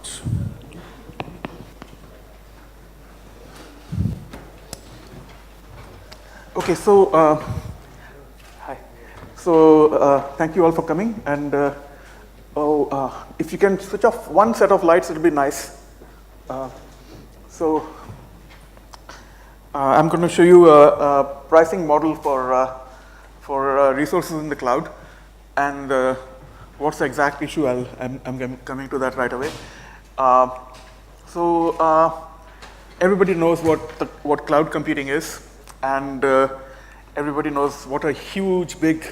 much. Okay, so hi. So thank you all for coming. And if you can switch off one set of lights, it'll be nice. I'm going to show you a pricing model for resources in the cloud, and what's the exact issue. I'm coming to that right away. Everybody knows what cloud computing is, and everybody knows what a huge, big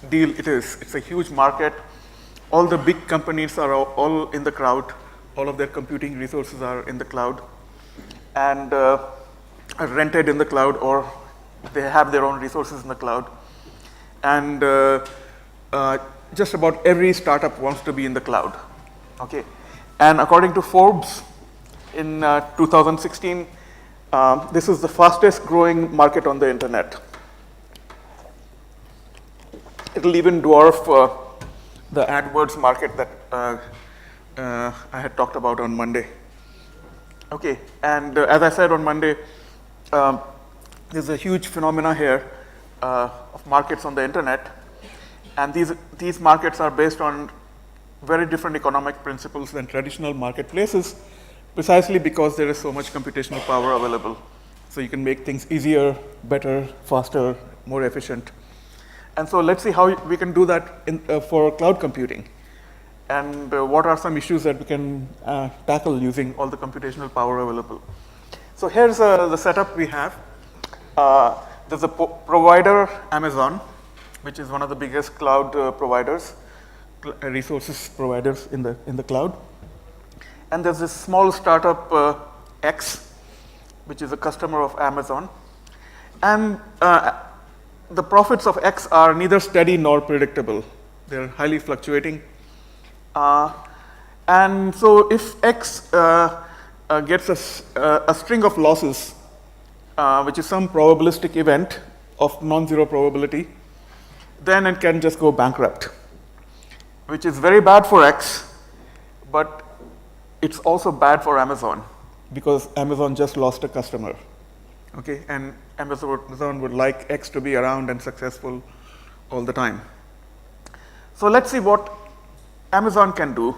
deal it is. It's a huge market. All the big companies are all in the cloud. All of their computing resources are in the cloud, and are rented in the cloud, or they have their own resources in the cloud. And just about every startup wants to be in the cloud. Okay, and according to Forbes, in 2016, this is the fastest growing market on the internet. It'll even dwarf the AdWords market that I had talked about on Monday. Okay, and as I said on Monday, there's a huge phenomena here of markets on the internet, and these markets are based on very different economic principles than traditional marketplaces, precisely because there is so much computational power available. So you can make things easier, better, faster, more efficient. And so let's see how we can do that for cloud computing, and what are some issues that we can tackle using all the computational power available. So here's the setup we have. There's a provider, Amazon, which is one of the biggest cloud providers, resources providers in the cloud. And there's this small startup, X, which is a customer of Amazon. And the profits of X are neither steady nor predictable. They're highly fluctuating. And so if X gets a string of losses, which is some probabilistic event of non-zero probability, then it can just go bankrupt, which is very bad for X, but it's also bad for Amazon, because Amazon just lost a customer. Okay, and Amazon would like X to be around and successful all the time. So let's see what Amazon can do.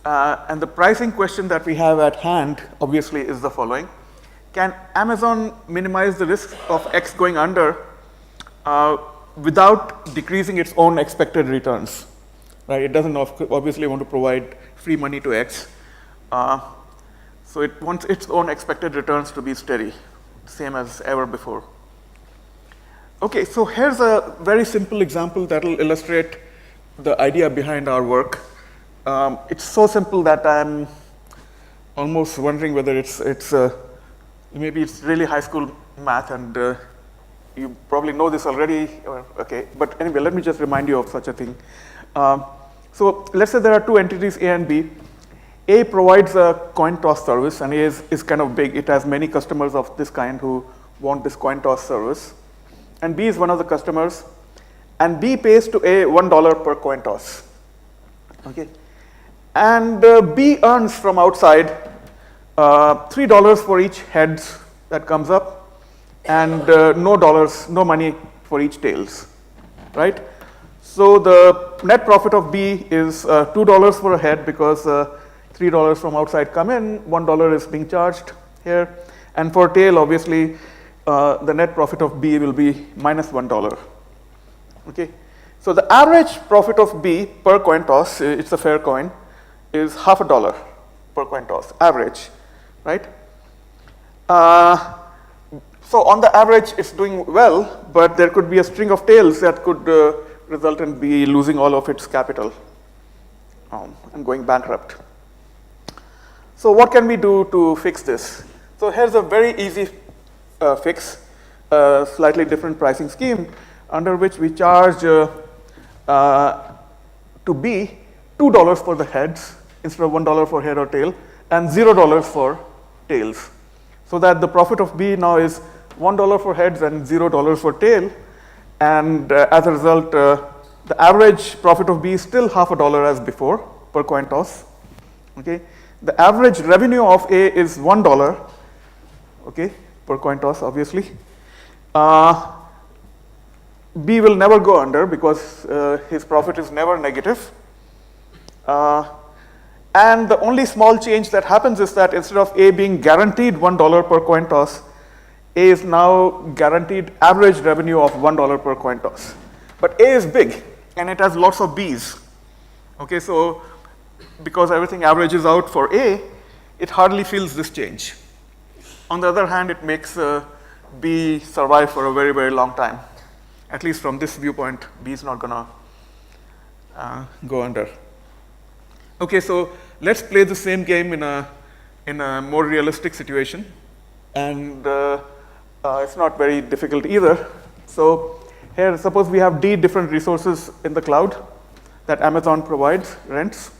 And the pricing question that we have at hand, obviously, is the following. Can Amazon minimize the risk of X going under without decreasing its own expected returns? Right? It doesn't obviously want to provide free money to X. So it wants its own expected returns to be steady, same as ever before. Okay, so here's a very simple example that will illustrate the idea behind our work. It's so simple that I'm almost wondering whether maybe it's really high school math, and you probably know this already. Okay, but anyway, let me just remind you of such a thing. So let's say there are two entities, A and B. A provides a coin toss service, and A is kind of big. It has many customers of this kind who want this coin toss service. And B is one of the customers, and B pays to A $1 per coin toss. Okay, and B earns from outside $3 for each heads that comes up, and no money for each tails, right? So the net profit of B is $2 for a head, because $3 from outside come in, $1 is being charged here, and for tail, obviously, the net profit of B will be minus $1. Okay, so the average profit of B per coin toss, it's a fair coin, is $0.50 per coin toss, average, right? So on the average, it's doing well, but there could be a string of tails that could result in B losing all of its capital and going bankrupt. So what can we do to fix this? So here's a very easy fix, a slightly different pricing scheme, under which we charge to B $2 for the heads instead of $1 for head or tail, and $0 for tails. So that the profit of B now is $1 for heads and $0 for tail, and as a result, the average profit of B is still $0.50 as before per coin toss, Okay, the average revenue of A is $1, okay, per coin toss, obviously. B will never go under because his profit is never negative. And the only small change that happens is that instead of A being guaranteed $1 per coin toss, A is now guaranteed average revenue of $1 per coin toss. But A is big and it has lots of Bs. Okay, so because everything averages out for A, it hardly feels this change. On the other hand, it makes B survive for a very, very long time. At least from this viewpoint, B is not gonna go under. Okay, so let's play the same game in a more realistic situation, and it's not very difficult either. So here, suppose we have D different resources in the cloud that Amazon provides, rents,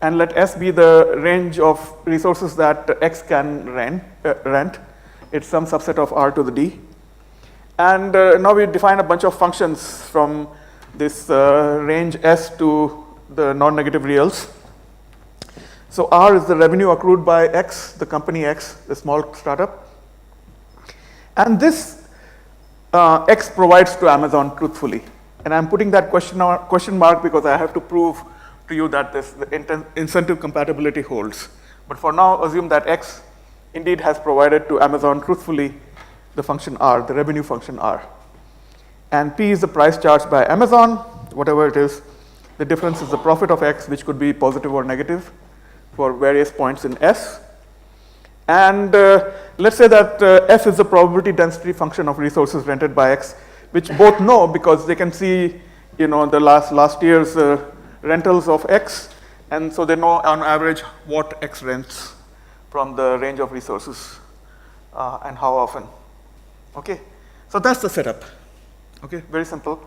and let S be the range of resources that X can rent. It's some subset of R to the D. And now we define a bunch of functions from this range S to the non-negative reals. So R is the revenue accrued by X, the company X, the small startup. And this X provides to Amazon truthfully. And I'm putting that question mark because I have to prove to you that the incentive compatibility holds. But for now, assume that X indeed has provided to Amazon truthfully the function R, the revenue function R. And P is the price charged by Amazon, whatever it is. The difference is the profit of X, which could be positive or negative for various points in S. And let's say that F is the probability density function of resources rented by X, which both know because they can see, the last year's rentals of X, and so they know on average what X rents from the range of resources and how often. Okay, so that's the setup. Okay, very simple.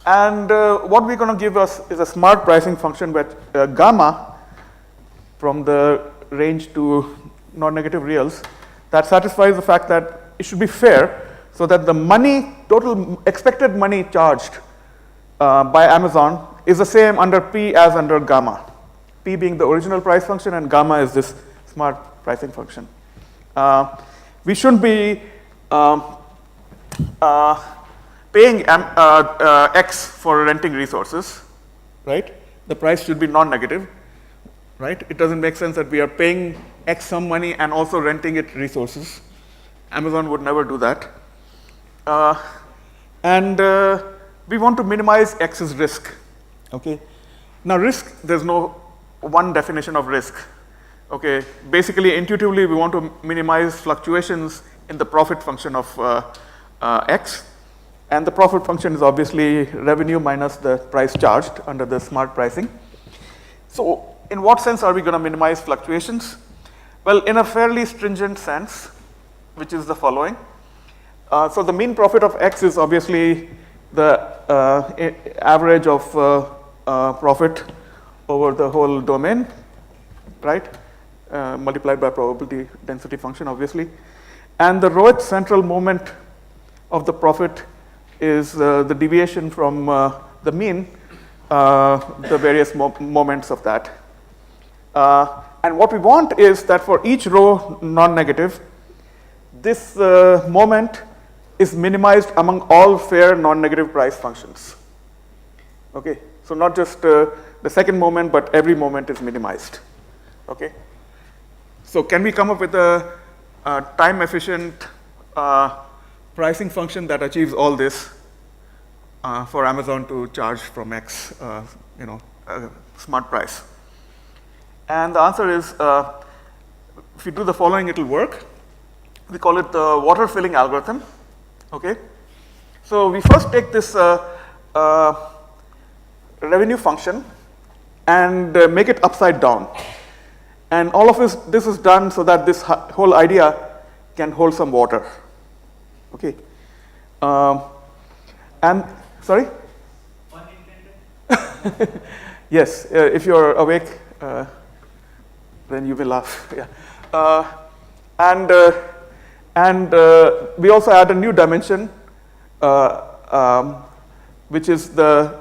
And what we're going to give us is a smart pricing function with gamma from the range to non-negative reals that satisfies the fact that it should be fair so that the total expected money charged by Amazon is the same under P as under gamma. P being the original price function and gamma is this smart pricing function. We shouldn't be paying X for renting resources, right? The price should be non-negative, right? It doesn't make sense that we are paying X some money and also renting it resources. Amazon would never do that. And we want to minimize X's risk, okay? Now risk, there's no one definition of risk, okay? Basically, intuitively, we want to minimize fluctuations in the profit function of X. And the profit function is obviously revenue minus the price charged under the smart pricing. So in what sense are we going to minimize fluctuations? Well, in a fairly stringent sense, which is the following. So the mean profit of X is obviously the average of profit over the whole domain, right? Multiplied by probability density function, obviously. And the rhoth central moment of the profit is the deviation from the mean, the various moments of that. And what we want is that for each row non-negative, this moment is minimized among all fair non-negative price functions. Okay, so not just the second moment, but every moment is minimized. Okay, so can we come up with a time-efficient pricing function that achieves all this for Amazon to charge from X, smart price? And the answer is, if you do the following, it will work. We call it the water filling algorithm. Okay, so we first take this revenue function and make it upside down. And all of this is done so that this whole idea can hold some water. Okay. And, sorry? Pun intended? Yes, if you're awake, then you will laugh. Yeah. And we also add a new dimension, which is the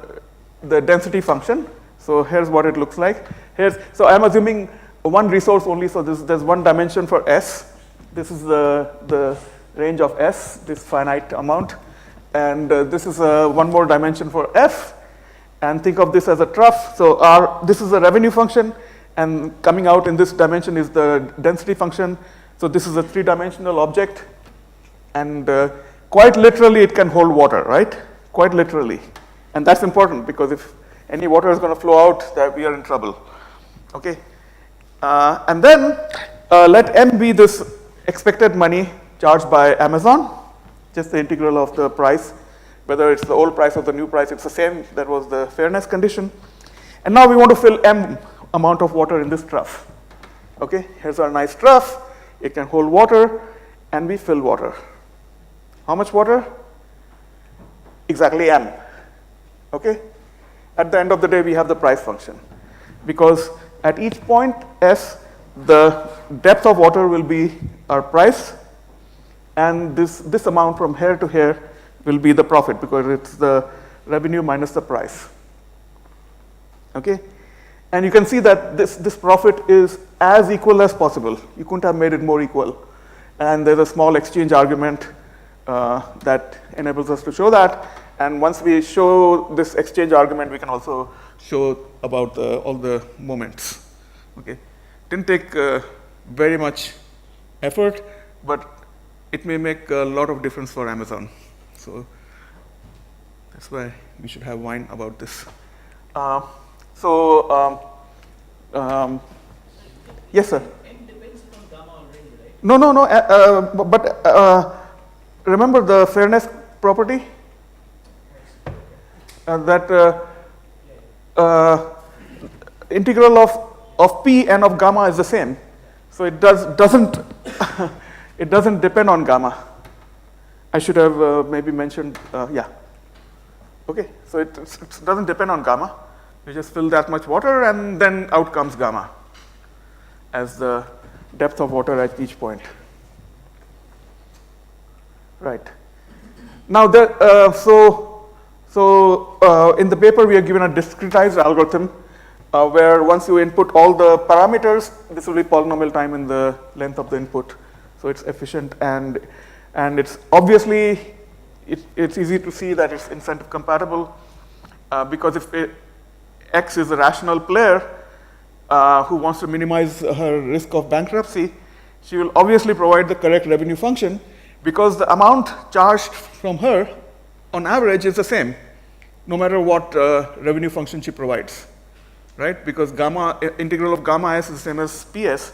density function. So here's what it looks like. So I'm assuming one resource only, so there's one dimension for S. This is the range of S, this finite amount. And this is one more dimension for F. And think of this as a trough. So this is a revenue function, and coming out in this dimension is the density function. So this is a three-dimensional object. And quite literally, it can hold water, right? Quite literally. And that's important, because if any water is going to flow out, that we are in trouble. Okay? And then let M be this expected money charged by Amazon, just the integral of the price, whether it's the old price or the new price, it's the same. That was the fairness condition. And now we want to fill M amount of water in this trough. Okay? Here's our nice trough. It can hold water, and we fill water. How much water? Exactly M. Okay? At the end of the day, we have the price function. Because at each point S, the depth of water will be our price, and this amount from here to here will be the profit, because it's the revenue minus the price. Okay? And you can see that this profit is as equal as possible. You couldn't have made it more equal. And there's a small exchange argument that enables us to show that. And once we show this exchange argument, we can also show about all the moments. Okay? Didn't take very much effort, but it may make a lot of difference for Amazon. So that's why we should have wine about this. Yes, sir. M depends on gamma already, right? No. But remember the fairness property? That integral of P and of gamma is the same. So it doesn't it doesn't depend on gamma. I should have maybe mentioned, yeah. Okay, so it doesn't depend on gamma. You just fill that much water, and then out comes gamma as the depth of water at each point. Right. Now, in the paper, we are given a discretized algorithm where once you input all the parameters, this will be polynomial time in the length of the input. So it's efficient, and it's obviously, it's easy to see that it's incentive compatible, because if X is a rational player who wants to minimize her risk of bankruptcy, she will obviously provide the correct revenue function, because the amount charged from her on average is the same, no matter what revenue function she provides, right? Because integral of gamma S is the same as PS.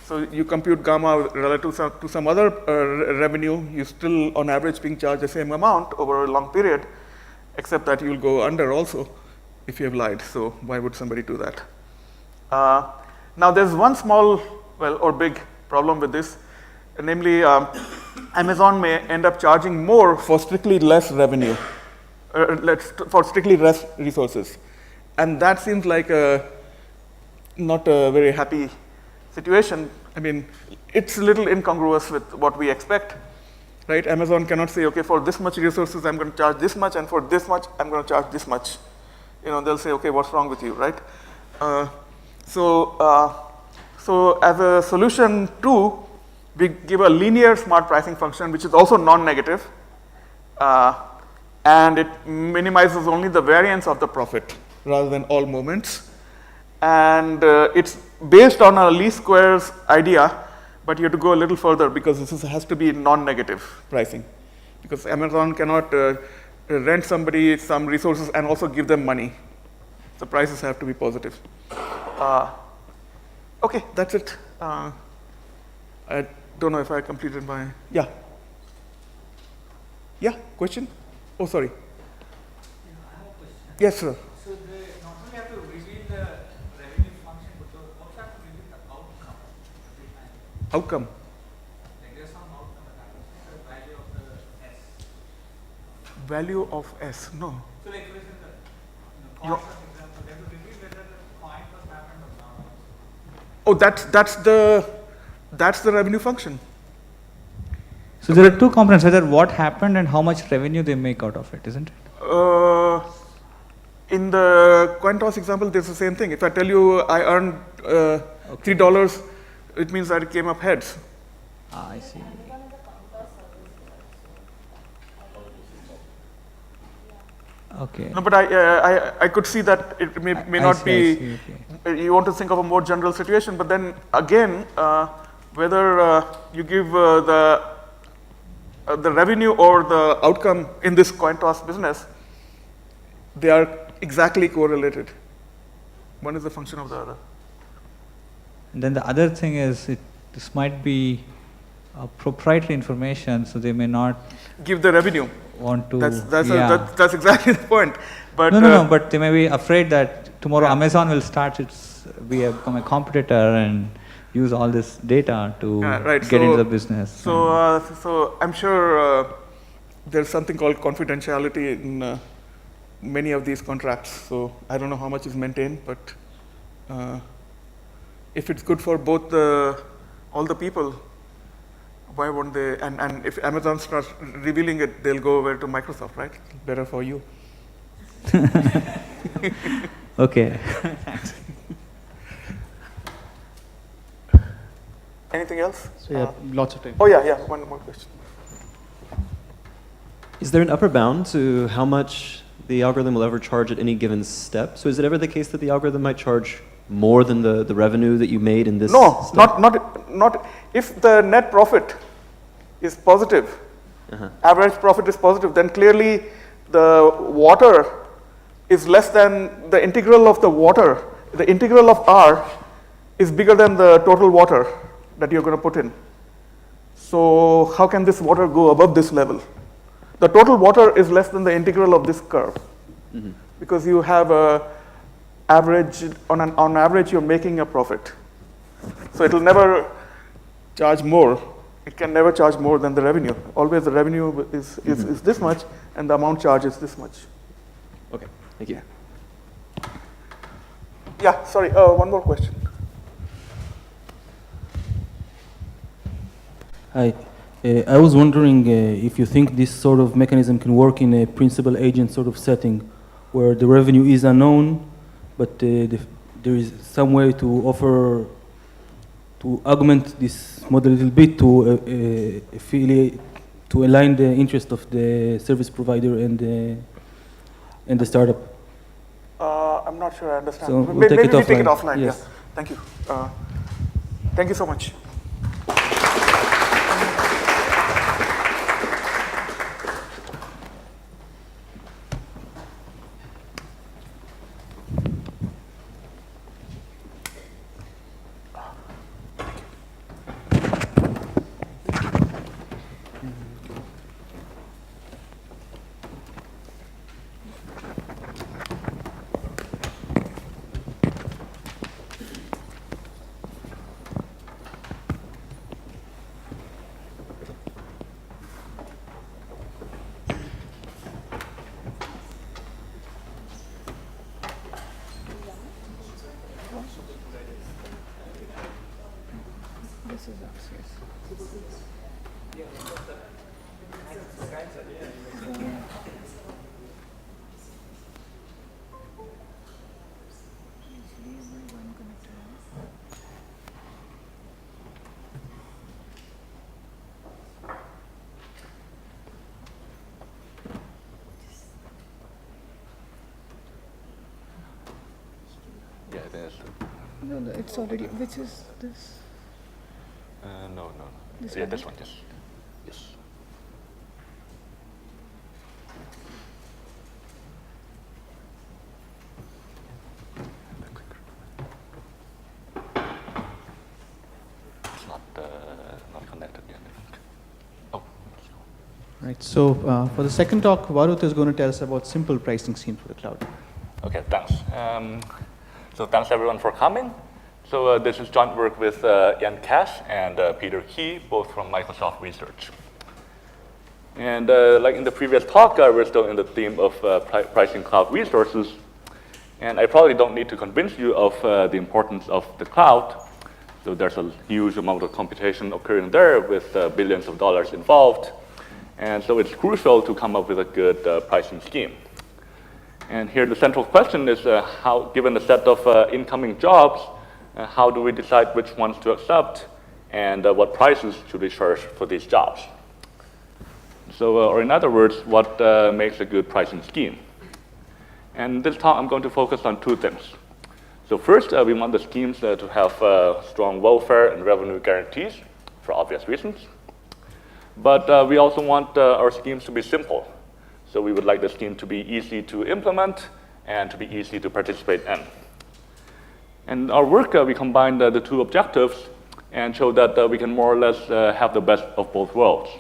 So you compute gamma relative to some other revenue, you still on average being charged the same amount over a long period, except that you'll go under also if you have lied. So why would somebody do that? Now there's one small, or big problem with this, namely Amazon may end up charging more for strictly less revenue, for strictly less resources. And that seems like not a very happy situation. I mean, it's a little incongruous with what we expect, right? Amazon cannot say, okay, for this much resources, I'm going to charge this much, and for this much, I'm going to charge this much. You know, they'll say, okay, what's wrong with you, right? So as a solution 2, we give a linear smart pricing function, which is also non-negative, and it minimizes only the variance of the profit rather than all moments. And it's based on a least squares idea, but you have to go a little further, because this has to be non-negative pricing, because Amazon cannot rent somebody some resources and also give them money. The prices have to be positive. Okay, that's it. I don't know if I completed my, yeah. Yeah, question? Oh, sorry. Yeah, I have a question. Yes, sir. So they not only have to reveal the revenue function, but they also have to reveal the outcome every time. Outcome? Like there's some outcome that happens, the value of the S. Value of S, no. So like for example, coin for example, they have to reveal whether the coin was happened or not. Oh, that's the revenue function. So there are two components, whether what happened and how much revenue they make out of it, isn't it? In the coin toss example, there's the same thing. If I tell you I earned $3, it means that it came up heads. Ah, I see. Okay. No, but I could see that it may not be. You want to think of a more general situation, but then again, whether you give the revenue or the outcome in this coin toss business, they are exactly correlated. One is a function of the other. And then the other thing is, this might be proprietary information, so they may not give the revenue. Want to. That's exactly the point. But no. But they may be afraid that tomorrow Amazon will become a competitor and use all this data to get into the business. So I'm sure there's something called confidentiality in many of these contracts. So I don't know how much is maintained, but if it's good for both all the people, why won't they? And if Amazon starts revealing it, they'll go over to Microsoft, right? Better for you. Okay. Anything else? So yeah, lots of time. Oh yeah, one more question. Is there an upper bound to how much the algorithm will ever charge at any given step? So is it ever the case that the algorithm might charge more than the revenue that you made in this step? Not if the net profit is positive, average profit is positive, then clearly the water is less than the integral of the water. The integral of R is bigger than the total water that you're going to put in. So how can this water go above this level? The total water is less than the integral of this curve, because you have a average, on average you're making a profit. So it will never charge more. It can never charge more than the revenue. Always the revenue is this much and the amount charged is this much. Okay, thank you. Yeah, sorry, one more question. Hi. I was wondering if you think this sort of mechanism can work in a principal agent sort of setting where the revenue is unknown, but there is some way to augment this model a little bit to affiliate, to align the interest of the service provider and the startup. I'm not sure I understand. So Maybe we take it offline. offline. Yes. Yeah. Thank you. Thank you so much. No, it's already. Which is this? No. This Yeah, one? this one, yes. It's not connected yet, I think. Oh. Right. So for the second talk, Warut is going to tell us about simple pricing scheme for the cloud. Okay, thanks. So thanks everyone for coming. So this is joint work with Kash and Peter Key, both from Microsoft Research. And like in the previous talk, we're still in the theme of pricing cloud resources. And I probably don't need to convince you of the importance of the cloud. So there's a huge amount of computation occurring there with billions of dollars involved. And so it's crucial to come up with a good pricing scheme. And here the central question is how, given the set of incoming jobs, how do we decide which ones to accept and what prices should we charge for these jobs? So, or in other words, what makes a good pricing scheme? And this talk I'm going to focus on two things. So first, we want the schemes to have strong welfare and revenue guarantees for obvious reasons. But we also want our schemes to be simple. So we would like the scheme to be easy to implement and to be easy to participate in. In our work, we combined the two objectives and showed that we can more or less have the best of both worlds.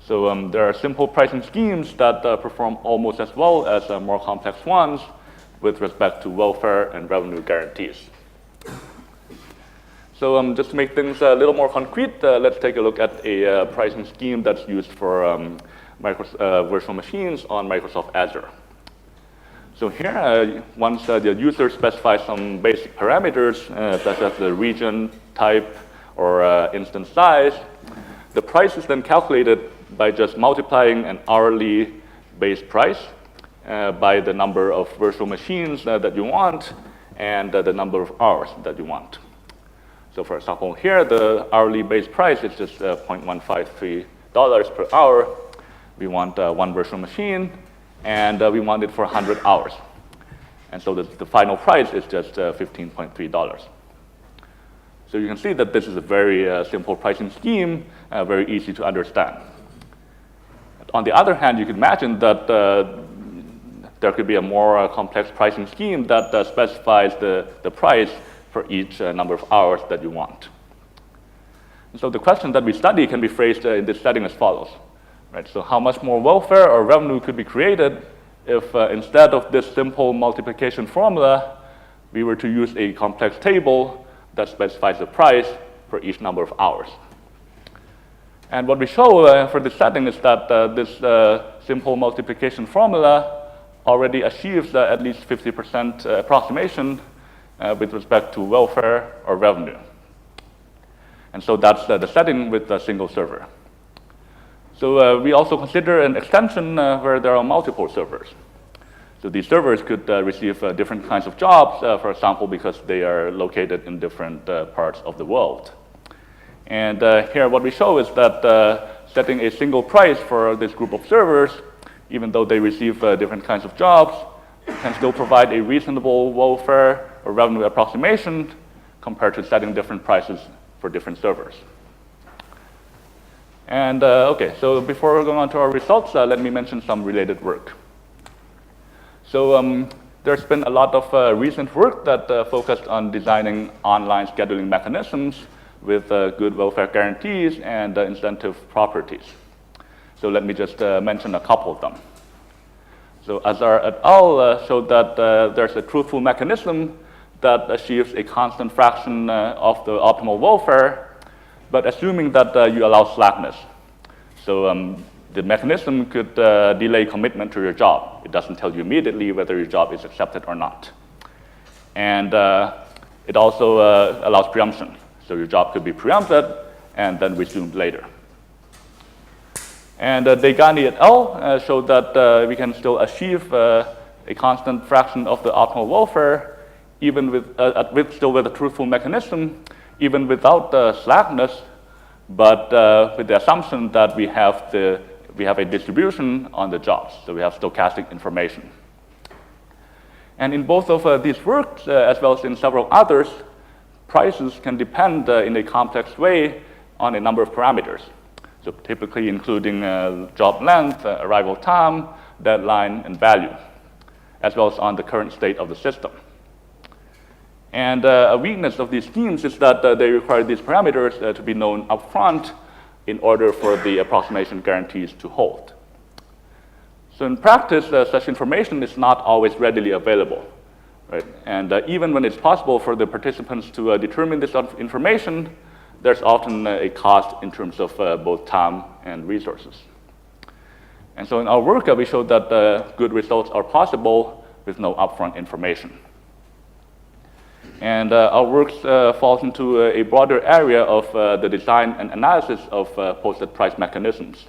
So there are simple pricing schemes that perform almost as well as more complex ones with respect to welfare and revenue guarantees. So just to make things a little more concrete, let's take a look at a pricing scheme that's used for virtual machines on Microsoft Azure. So here, once the user specifies some basic parameters, such as the region, type, or instance size, the price is then calculated by just multiplying an hourly base price by the number of virtual machines that you want and the number of hours that you want. So for example, here the hourly base price is just $0.153 per hour. We want one virtual machine, and we want it for 100 hours. And so the final price is just $15.3. So you can see that this is a very simple pricing scheme, very easy to understand. On the other hand, you can imagine that there could be a more complex pricing scheme that specifies the price for each number of hours that you want. And so the question that we study can be phrased in this setting as follows. Right, so how much more welfare or revenue could be created if instead of this simple multiplication formula, we were to use a complex table that specifies the price for each number of hours? And what we show for this setting is that this simple multiplication formula already achieves at least 50% approximation with respect to welfare or revenue. And so that's the setting with a single server. So we also consider an extension where there are multiple servers. So these servers could receive different kinds of jobs, for example, because they are located in different parts of the world. And here what we show is that setting a single price for this group of servers, even though they receive different kinds of jobs, can still provide a reasonable welfare or revenue approximation compared to setting different prices for different servers. And okay, so before going on to our results, let me mention some related work. So there's been a lot of recent work that focused on designing online scheduling mechanisms with good welfare guarantees and incentive properties. So let me just mention a couple of them. So Azar et al. Showed that there's a truthful mechanism that achieves a constant fraction of the optimal welfare, but assuming that you allow slackness. So the mechanism could delay commitment to your job. It doesn't tell you immediately whether your job is accepted or not. And it also allows preemption. So your job could be preempted and then resumed later. And Degani et al. Showed that we can still achieve a constant fraction of the optimal welfare, even with still with a truthful mechanism, even without slackness, but with the assumption that we have a distribution on the jobs, so we have stochastic information. And in both of these works, as well as in several others, prices can depend in a complex way on a number of parameters. So typically including job length, arrival time, deadline, and value, as well as on the current state of the system. And a weakness of these schemes is that they require these parameters to be known upfront in order for the approximation guarantees to hold. So in practice, such information is not always readily available, right? And even when it's possible for the participants to determine this information, there's often a cost in terms of both time and resources. And so in our work, we showed that good results are possible with no upfront information. And our work falls into a broader area of the design and analysis of posted price mechanisms,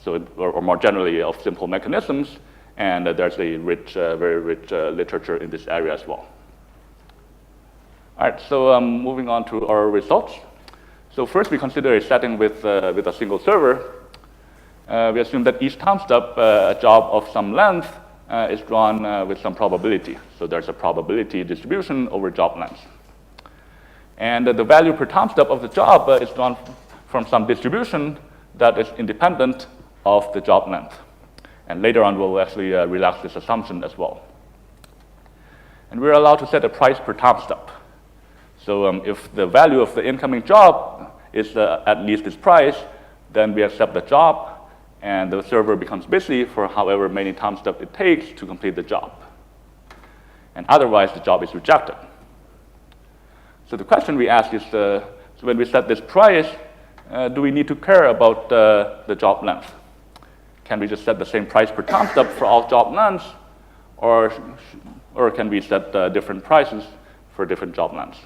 so or more generally of simple mechanisms, And there's a rich, very rich literature in this area as well. All right, so moving on to our results. So first we consider a setting with a single server. We assume that each time step, a job of some length is drawn with some probability. So there's a probability distribution over job length. And the value per time step of the job is drawn from some distribution that is independent of the job length. And later on, we'll actually relax this assumption as well. And we're allowed to set a price per time step. So if the value of the incoming job is at least this price, then we accept the job, and the server becomes busy for however many time steps it takes to complete the job. And otherwise, the job is rejected. So the question we ask is, so when we set this price, do we need to care about the job length? Can we just set the same price per time step for all job lengths, or can we set different prices for different job lengths?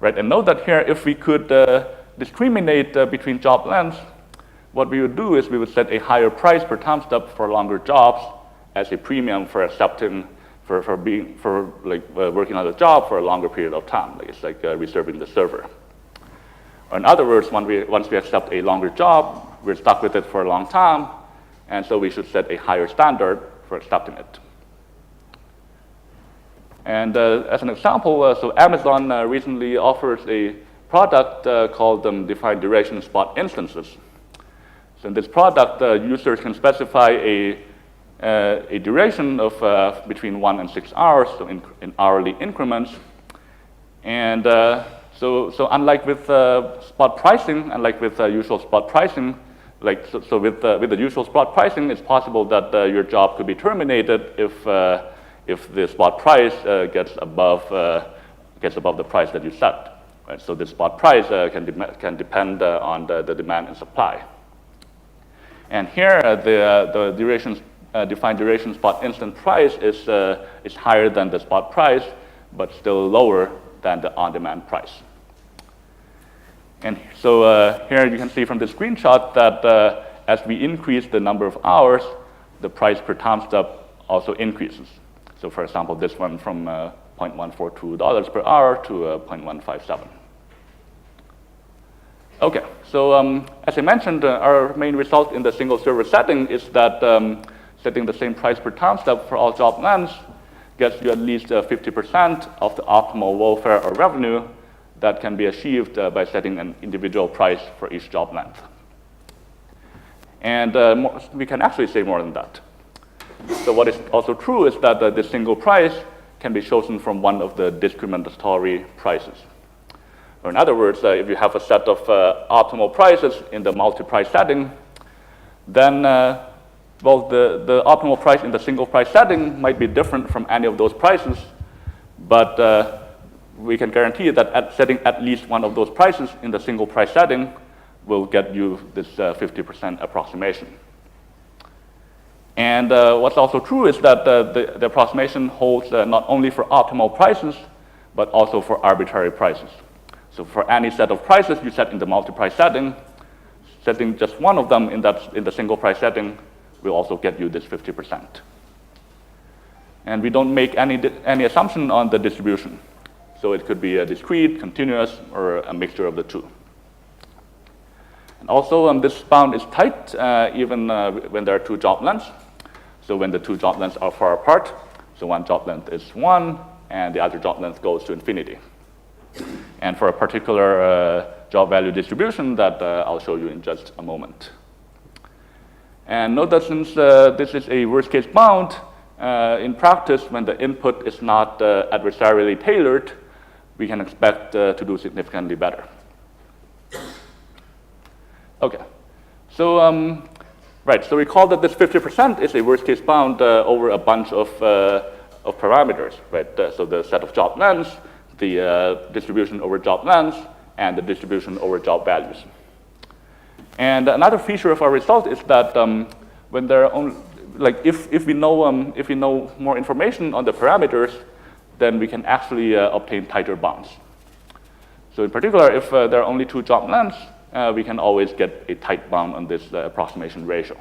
Right, and note that here, if we could discriminate between job lengths, what we would do is we would set a higher price per time step for longer jobs as a premium for accepting, working on the job for a longer period of time. It's like reserving the server. Or in other words, once we accept a longer job, we're stuck with it for a long time, and so we should set a higher standard for accepting it. And as an example, so Amazon recently offers a product called defined duration spot instances. So in this product, users can specify a duration of between 1 and 6 hours, so in hourly increments. And so unlike with spot pricing, unlike with usual spot pricing, with the usual spot pricing, it's possible that your job could be terminated if the spot price gets above the price that you set. Right? So the spot price can depend on the demand and supply. And here, the defined duration spot instant price is higher than the spot price, but still lower than the on-demand price. And so here you can see from the screenshot that as we increase the number of hours, the price per time step also increases. So for example, this one from $0.142 per hour to $0.157. Okay, so as I mentioned, our main result in the single server setting is that setting the same price per time step for all job lengths gets you at least 50% of the optimal welfare or revenue that can be achieved by setting an individual price for each job length. And we can actually say more than that. So what is also true is that this single price can be chosen from one of the discriminatory prices. Or in other words, if you have a set of optimal prices in the multi-price setting, then the optimal price in the single price setting might be different from any of those prices, but we can guarantee that setting at least one of those prices in the single price setting will get you this 50% approximation. And what's also true is that the approximation holds not only for optimal prices, but also for arbitrary prices. So for any set of prices you set in the multi-price setting, setting just one of them in the single price setting will also get you this 50%. And we don't make any assumption on the distribution. So it could be a discrete, continuous, or a mixture of the two. And also this bound is tight even when there are two job lengths. So when the two job lengths are far apart, so one job length is 1 and the other job length goes to infinity. And for a particular job value distribution that I'll show you in just a moment. And note that since this is a worst case bound, in practice, when the input is not adversarially tailored, we can expect to do significantly better. Okay, so so recall that this 50% is a worst case bound over a bunch of parameters, right? So the set of job lengths, the distribution over job lengths, and the distribution over job values. And another feature of our result is that when there are only, if we know more information on the parameters, then we can actually obtain tighter bounds. So in particular, if there are only two job lengths, we can always get a tight bound on this approximation ratio.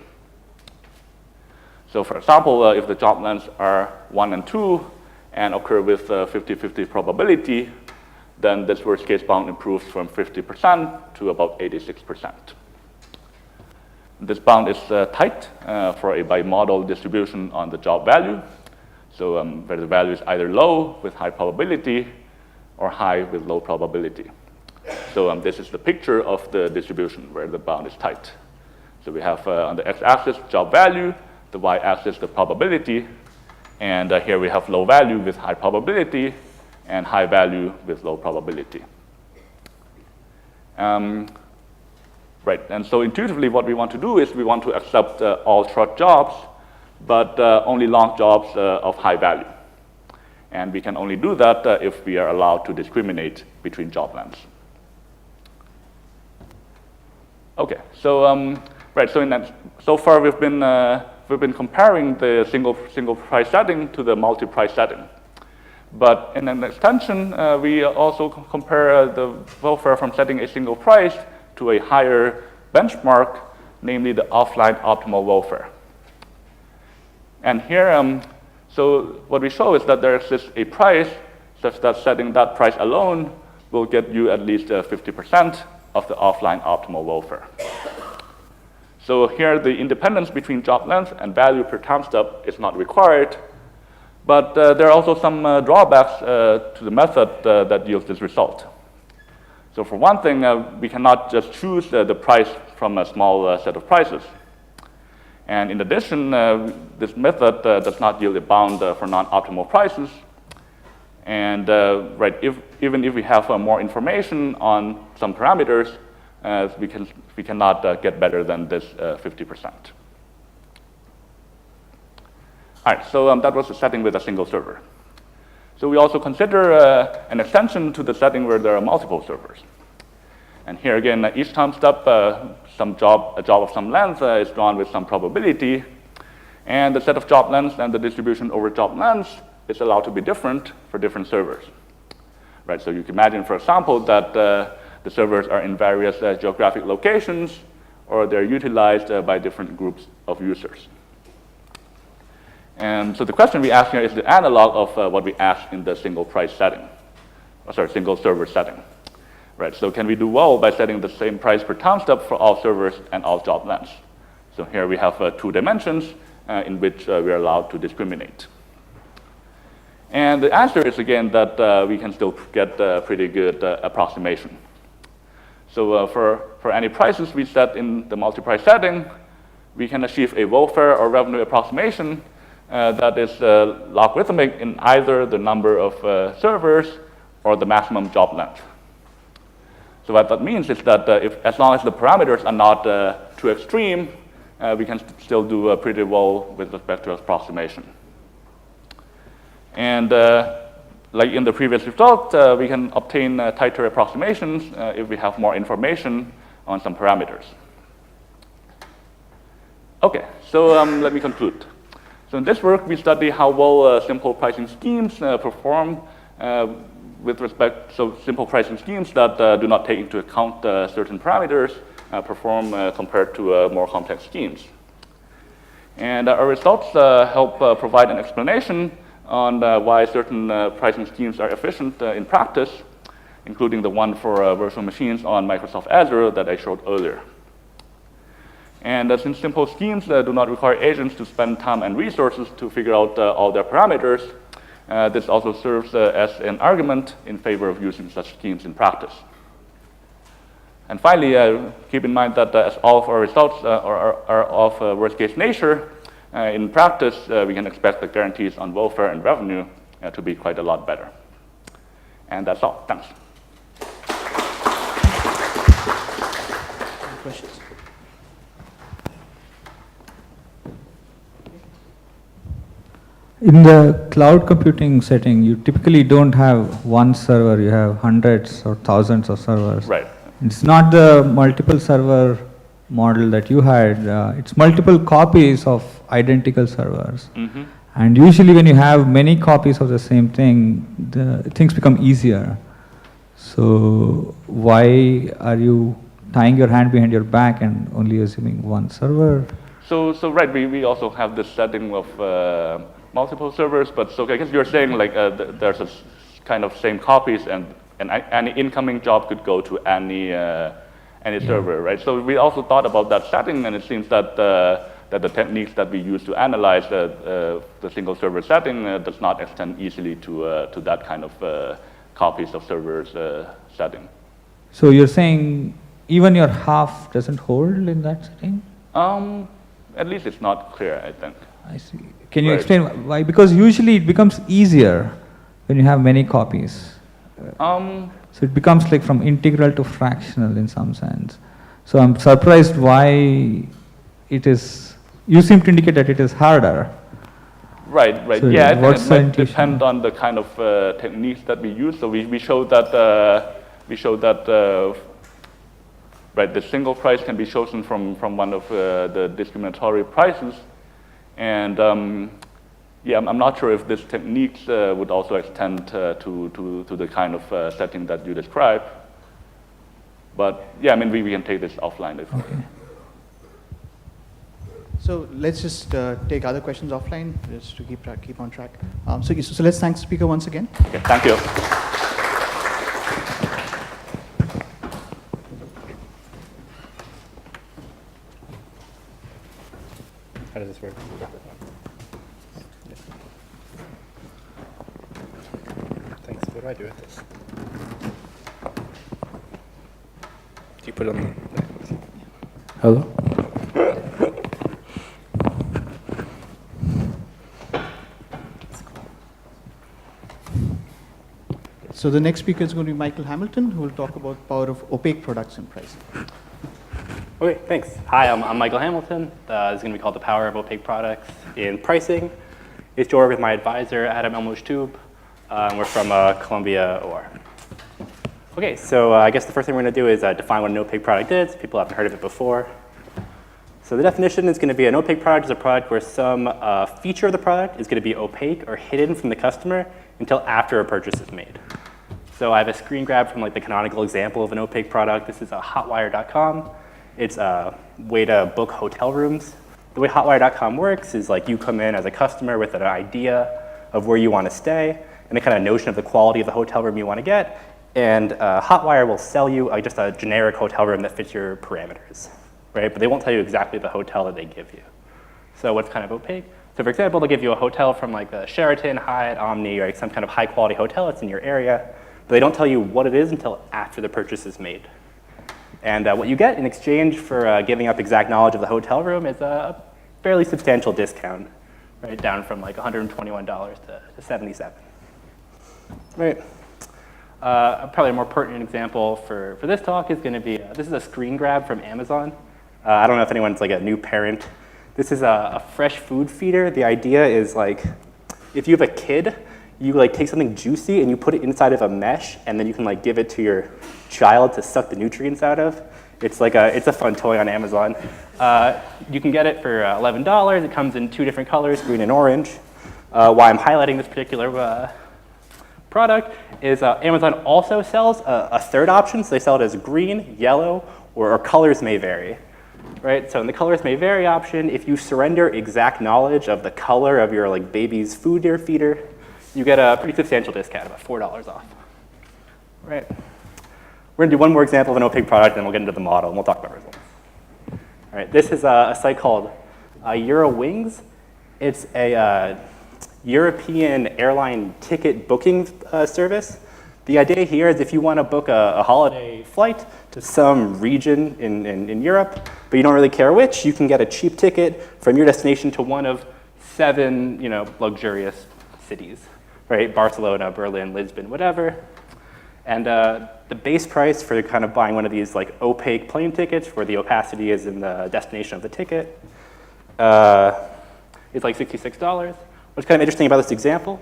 So for example, if the job lengths are 1 and 2 and occur with 50-50 probability, then this worst case bound improves from 50% to about 86%. This bound is tight for a bimodal distribution on the job value. So where the value is either low with high probability or high with low probability. So this is the picture of the distribution where the bound is tight. So we have on the x-axis job value, the y-axis the probability, and here we have low value with high probability and high value with low probability. Right, and so intuitively what we want to do is we want to accept all short jobs, but only long jobs of high value. And we can only do that if we are allowed to discriminate between job lengths. Okay, so right, so far we've been comparing the single price setting to the multi-price setting. But in an extension, we also compare the welfare from setting a single price to a higher benchmark, namely the offline optimal welfare. And here, so what we show is that there exists a price such that setting that price alone will get you at least 50% of the offline optimal welfare. So here the independence between job length and value per time step is not required, but there are also some drawbacks to the method that yields this result. So for one thing, we cannot just choose the price from a small set of prices. And in addition, this method does not yield a bound for non-optimal prices. And right, even if we have more information on some parameters, we cannot get better than this 50%. All right, so that was the setting with a single server. So we also consider an extension to the setting where there are multiple servers. And here again, each time step, a job of some length is drawn with some probability. And the set of job lengths and the distribution over job lengths is allowed to be different for different servers. Right, so you can imagine, for example, that the servers are in various geographic locations, or they're utilized by different groups of users. And so the question we ask here is the analog of what we asked in the single price setting, single server setting. Right, so can we do well by setting the same price per time step for all servers and all job lengths? So here we have 2 dimensions in which we are allowed to discriminate. And the answer is again that we can still get a pretty good approximation. So for any prices we set in the multi-price setting, we can achieve a welfare or revenue approximation that is logarithmic in either the number of servers or the maximum job length. So what that means is that as long as the parameters are not too extreme, we can still do pretty well with respect to approximation. And like in the previous result, we can obtain tighter approximations if we have more information on some parameters. Okay, so let me conclude. So in this work, we study how well simple pricing schemes perform with respect, so simple pricing schemes that do not take into account certain parameters perform compared to more complex schemes. And our results help provide an explanation on why certain pricing schemes are efficient in practice, including the one for virtual machines on Microsoft Azure that I showed earlier. And since simple schemes do not require agents to spend time and resources to figure out all their parameters, this also serves as an argument in favor of using such schemes in practice. And finally, keep in mind that as all of our results are of worst-case nature, in practice, we can expect the guarantees on welfare and revenue to be quite a lot better. And that's all. Thanks. Any questions? In the cloud computing setting, you typically don't have one server, you have hundreds or thousands of servers. Right. It's not the multiple server model that you had, it's multiple copies of identical servers. Mm-hmm. And usually when you have many copies of the same thing, things become easier. So why are you tying your hand behind your back and only assuming one server? So right, we also have this setting of multiple servers, but so I guess you're saying like there's a kind of same copies, and any incoming job could go to any server, right? So we also thought about that setting, and it seems that that the techniques that we use to analyze the single server setting does not extend easily to that kind of copies of servers setting. So you're saying even your half doesn't hold in that setting? At least it's not clear, I think. I see. Can you explain why? Because usually it becomes easier when you have many copies. So it becomes like from integral to fractional in some sense. So I'm surprised why it is, you seem to indicate that it is harder. Right. So yeah, I think what's it the might intuition? depend on the kind of techniques that we use. So we showed that right, the single price can be chosen from one of the discriminatory prices, and yeah, I'm not sure if this techniques would also extend to the kind of setting that you describe. But yeah, I mean, we can take this offline if. Okay. So let's just take other questions offline, just to keep on track. So let's thank the speaker once again. Okay, thank you. How does this work? Thanks. What do I do with this? Do you put it on the... Hello? So the next speaker is going to be Michael Hamilton, who will talk about power of opaque products and pricing. Okay, thanks. Hi, I'm Michael Hamilton. This is going to be called The Power of Opaque Products in Pricing. It's to work with my advisor, Adam Elmachtoub. We're from Columbia, OR. Okay, so I guess the first thing we're going to do is define what an opaque product is. People haven't heard of it before. So the definition is going to be an opaque product is a product where some feature of the product is going to be opaque or hidden from the customer until after a purchase is made. So I have a screen grab from like the canonical example of an opaque product. This is hotwire.com. It's a way to book hotel rooms. The way hotwire.com works is like you come in as a customer with an idea of where you want to stay and the kind of notion of the quality of the hotel room you want to get. And Hotwire will sell you just a generic hotel room that fits your parameters, right? But they won't tell you exactly the hotel that they give you. So what's kind of opaque? So for example, they'll give you a hotel from like the Sheraton, Hyatt, Omni, or like some kind of high quality hotel that's in your area, but they don't tell you what it is until after the purchase is made. And what you get in exchange for giving up exact knowledge of the hotel room is a fairly substantial discount, right? Down from like $121 to $77, right? Probably a more pertinent example for this talk is going to be, this is a screen grab from Amazon. I don't know if anyone's like a new parent. This is a fresh food feeder. The idea is like, if you have a kid, you like take something juicy and you put it inside of a mesh, and then you can like give it to your child to suck the nutrients out of. It's like it's a fun toy on Amazon. You can get it for $11. It comes in 2 different colors, green and orange. Why I'm highlighting this particular product is Amazon also sells a third option. So they sell it as green, yellow, or colors may vary. Right? So in the colors may vary option, if you surrender exact knowledge of the color of your like baby's food feeder, you get a pretty substantial discount, about $4 off. Right? We're going to do one more example of an opaque product, and then we'll get into the model, and we'll talk about results. All right, this is a site called Eurowings. It's a European airline ticket booking service. The idea here is if you want to book a holiday flight to some region in Europe, but you don't really care which, you can get a cheap ticket from your destination to one of 7, luxurious cities, right? Barcelona, Berlin, Lisbon, whatever. And the base price for kind of buying one of these like opaque plane tickets where the opacity is in the destination of the ticket is like $66. What's kind of interesting about this example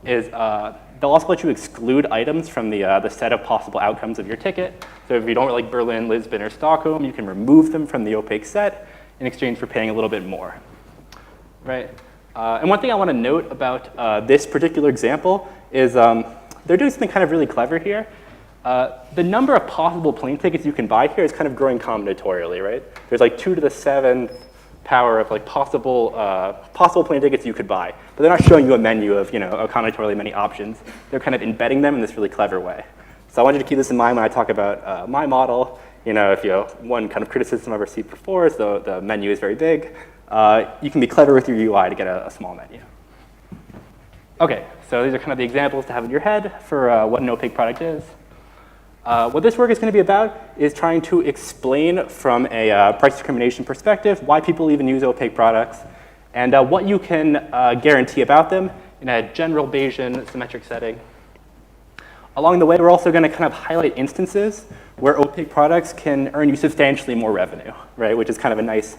is they'll also let you exclude items from the set of possible outcomes of your ticket. So if you don't like Berlin, Lisbon, or Stockholm, you can remove them from the opaque set in exchange for paying a little bit more, right? And one thing I want to note about this particular example is they're doing something kind of really clever here. The number of possible plane tickets you can buy here is kind of growing combinatorially, right? There's like 2 to the 7th power of like possible plane tickets you could buy. But they're not showing you a menu of combinatorially many options. They're kind of embedding them in this really clever way. So I want you to keep this in mind when I talk about my model. One kind of criticism I've received before is the menu is very big. You can be clever with your UI to get a small menu. Okay, so these are kind of the examples to have in your head for what an opaque product is. What this work is going to be about is trying to explain from a price discrimination perspective why people even use opaque products and what you can guarantee about them in a general Bayesian symmetric setting. Along the way, we're also going to kind of highlight instances where opaque products can earn you substantially more revenue, right? Which is kind of a nice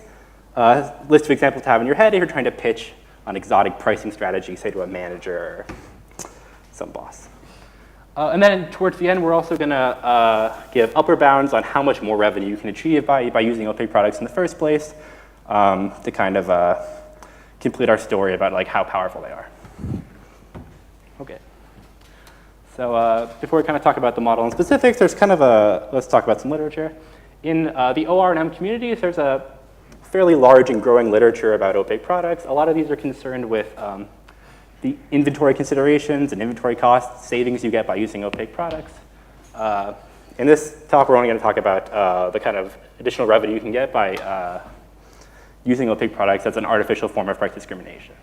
list of examples to have in your head if you're trying to pitch an exotic pricing strategy, say to a manager or some boss. And then towards the end, we're also going to give upper bounds on how much more revenue you can achieve by using opaque products in the first place to kind of complete our story about like how powerful they are. Okay. So before we kind of talk about the model in specifics, there's kind of let's talk about some literature. In the OR&M communities, there's a fairly large and growing literature about opaque products. A lot of these are concerned with the inventory considerations and inventory cost savings you get by using opaque products. In this talk, we're only going to talk about the kind of additional revenue you can get by using opaque products as an artificial form of price discrimination.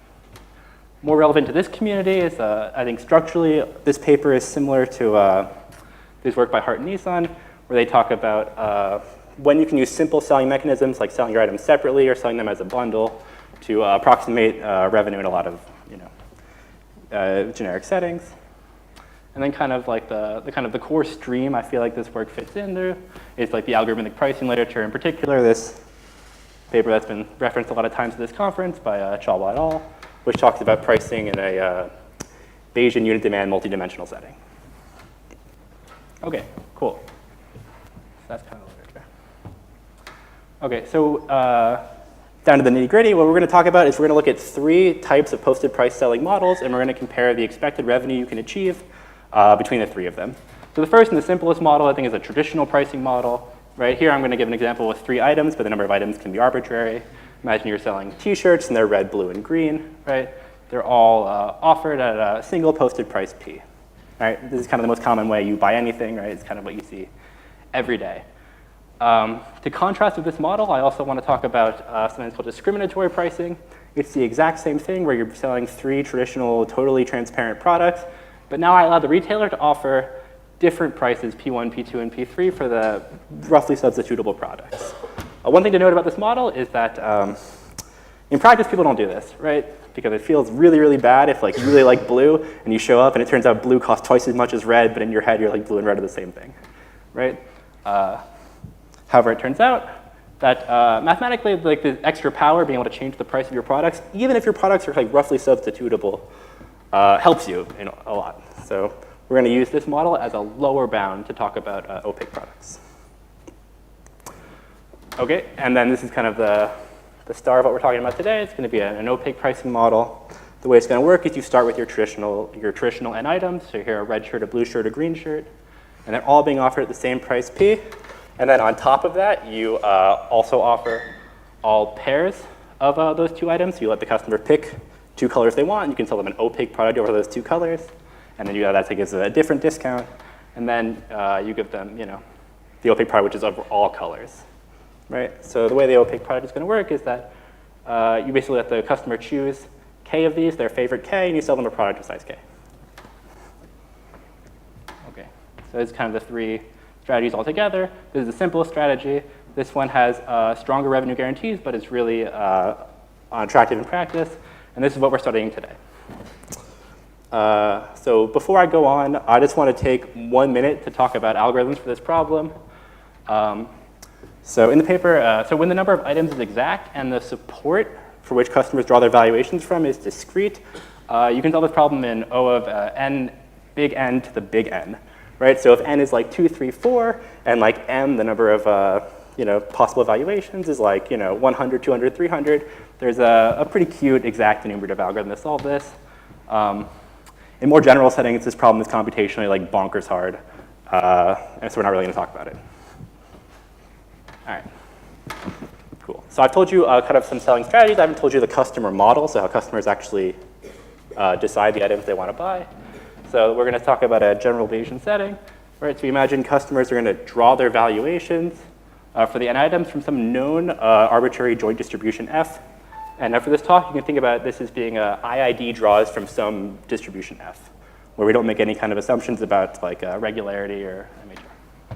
More relevant to this community is, I think structurally, this paper is similar to this work by Hart and Nissan, where they talk about when you can use simple selling mechanisms, like selling your items separately or selling them as a bundle, to approximate revenue in a lot of generic settings. And then kind of like the core stream I feel like this work fits into is like the algorithmic pricing literature, in particular this paper that's been referenced a lot of times at this conference by Chalwa et al., which talks about pricing in a Bayesian unit demand multidimensional setting. Okay, cool. So that's kind of the literature. Okay, so down to the nitty-gritty, what we're going to talk about is we're going to look at 3 types of posted price selling models, and we're going to compare the expected revenue you can achieve between the 3 of them. So the first and the simplest model, I think, is a traditional pricing model. Right here, I'm going to give an example with 3 items, but the number of items can be arbitrary. Imagine you're selling T-shirts, and they're red, blue, and green. Right? They're all offered at a single posted price P. Right? This is kind of the most common way you buy anything. Right? It's kind of what you see every day. To contrast with this model, I also want to talk about something called discriminatory pricing. It's the exact same thing where you're selling 3 traditional, totally transparent products, but now I allow the retailer to offer different prices, P1, P2, and P3 for the roughly substitutable products. One thing to note about this model is that in practice, people don't do this, right? Because it feels really, really bad if like you really like blue and you show up and it turns out blue costs twice as much as red, but in your head you're like blue and red are the same thing, right? However, it turns out that mathematically, like the extra power, being able to change the price of your products, even if your products are like roughly substitutable, helps you a lot. So we're going to use this model as a lower bound to talk about opaque products. Okay, and then this is kind of the star of what we're talking about today. It's going to be an opaque pricing model. The way it's going to work is you start with your traditional N items. So here, a red shirt, a blue shirt, a green shirt, and they're all being offered at the same price P. And then on top of that, you also offer all pairs of those 2 items. So you let the customer pick 2 colors they want, and you can sell them an opaque product over those 2 colors. And then that gives a different discount. And then you give them, the opaque product, which is of all colors, right? So the way the opaque product is going to work is that you basically let the customer choose K of these, their favorite K, and you sell them a product of size K. Okay, so it's kind of the 3 strategies altogether. This is the simplest strategy. This one has stronger revenue guarantees, but it's really unattractive in practice. And this is what we're studying today. So before I go on, I just want to take 1 minute to talk about algorithms for this problem. So in the paper, so when the number of items is exact and the support for which customers draw their valuations from is discrete, you can solve this problem in O of n, big N to the big N. Right? So if n is like 2, 3, 4, and like m, the number of possible evaluations is like 100, 200, 300, there's a pretty cute exact enumerative algorithm to solve this. In more general settings, this problem is computationally like bonkers hard, and so we're not really going to talk about it. All right, cool. So I've told you kind of some selling strategies. I haven't told you the customer model, so how customers actually decide the items they want to buy. So we're going to talk about a general Bayesian setting. Right, so we imagine customers are going to draw their valuations for the n items from some known arbitrary joint distribution f. And for this talk, you can think about this as being IID draws from some distribution f, where we don't make any kind of assumptions about like regularity or MHR.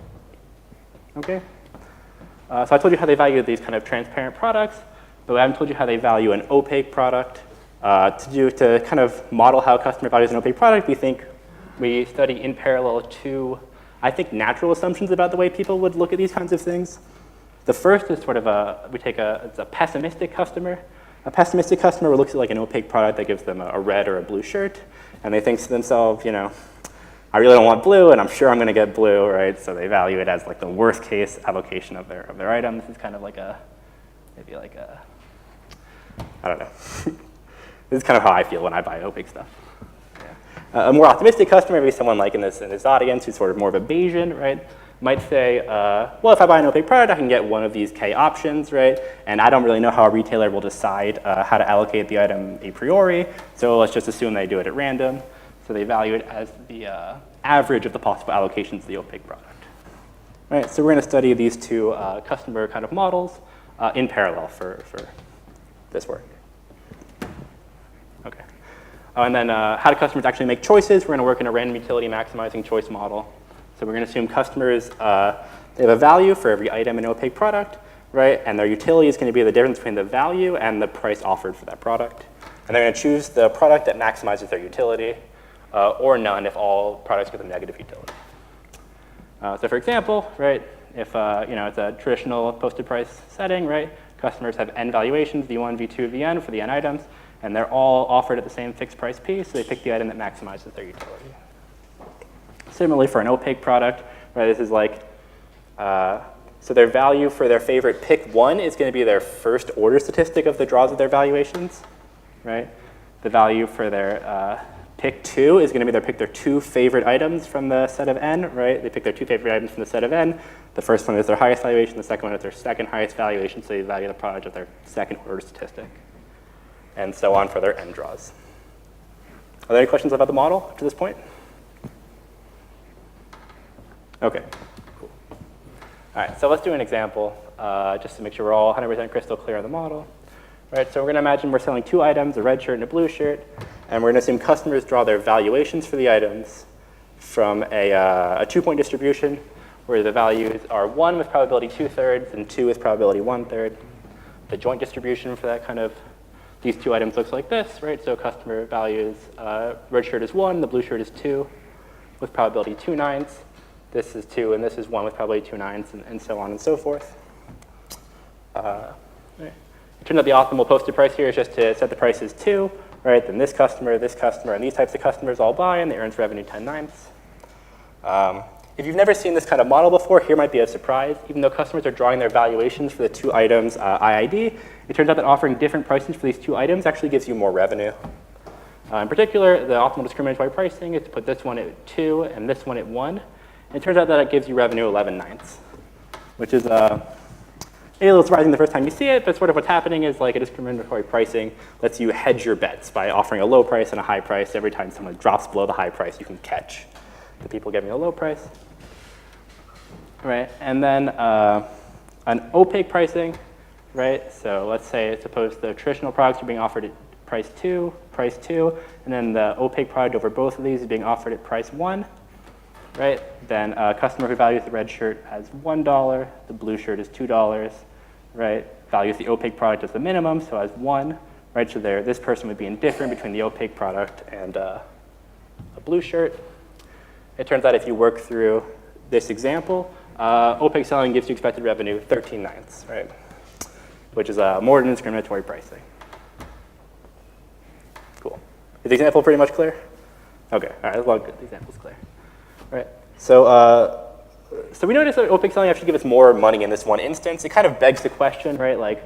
Okay. So I told you how they value these kind of transparent products, but I haven't told you how they value an opaque product. To kind of model how a customer values an opaque product, we study in parallel two, I think, natural assumptions about the way people would look at these kinds of things. The first is sort of it's a pessimistic customer. A pessimistic customer looks at like an opaque product that gives them a red or a blue shirt, and they think to themselves, you know, I really don't want blue, and I'm sure I'm going to get blue, right? So they value it as like the worst case allocation of their item. This is kind of like maybe like I don't know. This is kind of how I feel when I buy opaque stuff. A more optimistic customer, maybe someone like in this audience who's sort of more of a Bayesian, right, might say, well, if I buy an opaque product, I can get one of these K options, right? And I don't really know how a retailer will decide how to allocate the item a priori, so let's just assume they do it at random. So they value it as the average of the possible allocations of the opaque product. Right, so we're going to study these two customer kind of models in parallel for this work. Okay. And then how do customers actually make choices? We're going to work in a random utility maximizing choice model. So we're going to assume customers, they have a value for every item in an opaque product, right? And their utility is going to be the difference between the value and the price offered for that product. And they're going to choose the product that maximizes their utility, or none if all products give them negative utility. So for example, right, if it's a traditional posted price setting, right, customers have n valuations, v1, v2, vn for the n items, and they're all offered at the same fixed price p, so they pick the item that maximizes their utility. Similarly, for an opaque product, right, this is like, so their value for their favorite pick 1 is going to be their first order statistic of the draws of their valuations, right? The value for their pick 2 is going to be their 2 favorite items from the set of n, right? They pick their 2 favorite items from the set of n. The first one is their highest valuation, the second one is their second highest valuation, so they value the product of their second order statistic, and so on for their n draws. Are there any questions about the model up to this point? Okay, cool. All right, so let's do an example just to make sure we're all 100% crystal clear on the model. Right, so we're going to imagine we're selling 2 items, a red shirt and a blue shirt, and we're going to assume customers draw their valuations for the items from a 2-point distribution where the values are 1 with probability 2/3 and 2 with probability 1/3. The joint distribution for that kind of these 2 items looks like this, right? So customer values red shirt is 1, the blue shirt is 2 with probability 2/9. This is 2 and this is 1 with probability 2/9, and so on and so forth. Right. It turns out the optimal posted price here is just to set the price as 2, right? Then this customer, and these types of customers all buy, and they earns revenue 10/9. If you've never seen this kind of model before, here might be a surprise. Even though customers are drawing their valuations for the 2 items IID, it turns out that offering different prices for these 2 items actually gives you more revenue. In particular, the optimal discriminatory pricing is to put this one at 2 and this one at 1. And it turns out that it gives you revenue 11/9, which is a little surprising the first time you see it, but sort of what's happening is like a discriminatory pricing lets you hedge your bets by offering a low price and a high price. Every time someone drops below the high price, you can catch the people giving a low price. Right, and then an opaque pricing, right? So let's say, suppose the traditional products are being offered at price 2, and then the opaque product over both of these is being offered at price 1, right? Then a customer who values the red shirt as $1, the blue shirt is $2, right? Values the opaque product as the minimum, so as 1, right? So this person would be indifferent between the opaque product and a blue shirt. It turns out if you work through this example, opaque selling gives you expected revenue 13/9, right? Which is more than discriminatory pricing. Cool. Is the example pretty much clear? Okay, all right, as long as the example's clear. Right. So we notice that opaque selling actually gives us more money in this one instance. It kind of begs the question, right? Like,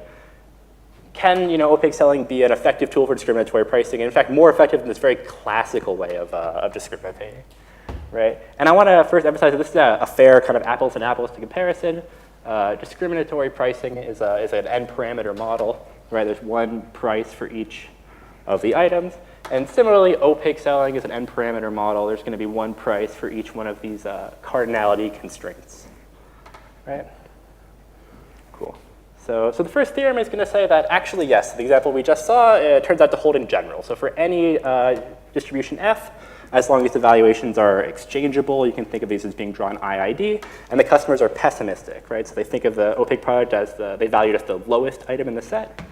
can opaque selling be an effective tool for discriminatory pricing? And in fact, more effective than this very classical way of discriminating, right? And I want to first emphasize that this is a fair kind of apples to comparison. discriminatory pricing is an n parameter model, right? There's one price for each of the items. And similarly, opaque selling is an n parameter model. There's going to be one price for each one of these cardinality constraints, right? Cool. So the first theorem is going to say that actually, yes, the example we just saw, it turns out to hold in general. So for any distribution f, as long as the valuations are exchangeable, you can think of these as being drawn IID, and the customers are pessimistic, right? So they think of the opaque product as they value it as the lowest item in the set,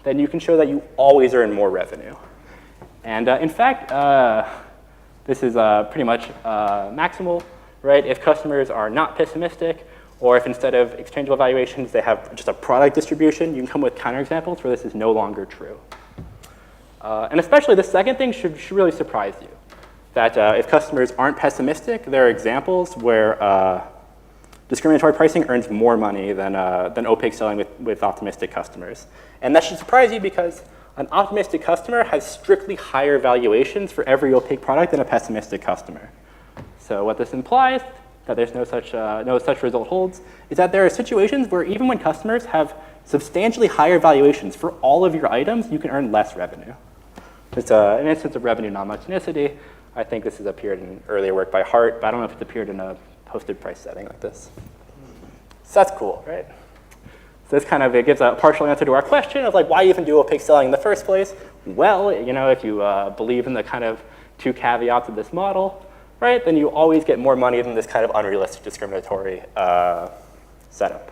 then you can show that you always earn more revenue. And in fact, this is pretty much maximal, right? If customers are not pessimistic, or if instead of exchangeable valuations, they have just a product distribution, you can come with counterexamples where this is no longer true. And especially the second thing should really surprise you. That if customers aren't pessimistic, there are examples where discriminatory pricing earns more money than opaque selling with optimistic customers. And that should surprise you because an optimistic customer has strictly higher valuations for every opaque product than a pessimistic customer. So what this implies, that there's no such result holds, is that there are situations where even when customers have substantially higher valuations for all of your items, you can earn less revenue. It's an instance of revenue non-monotonicity. I think this has appeared in earlier work by Hart, but I don't know if it's appeared in a posted price setting like this. So that's cool, right? So this kind of, it gives a partial answer to our question of like, why even do opaque selling in the first place? Well, you know, if you believe in the kind of two caveats of this model, right, then you always get more money than this kind of unrealistic discriminatory setup.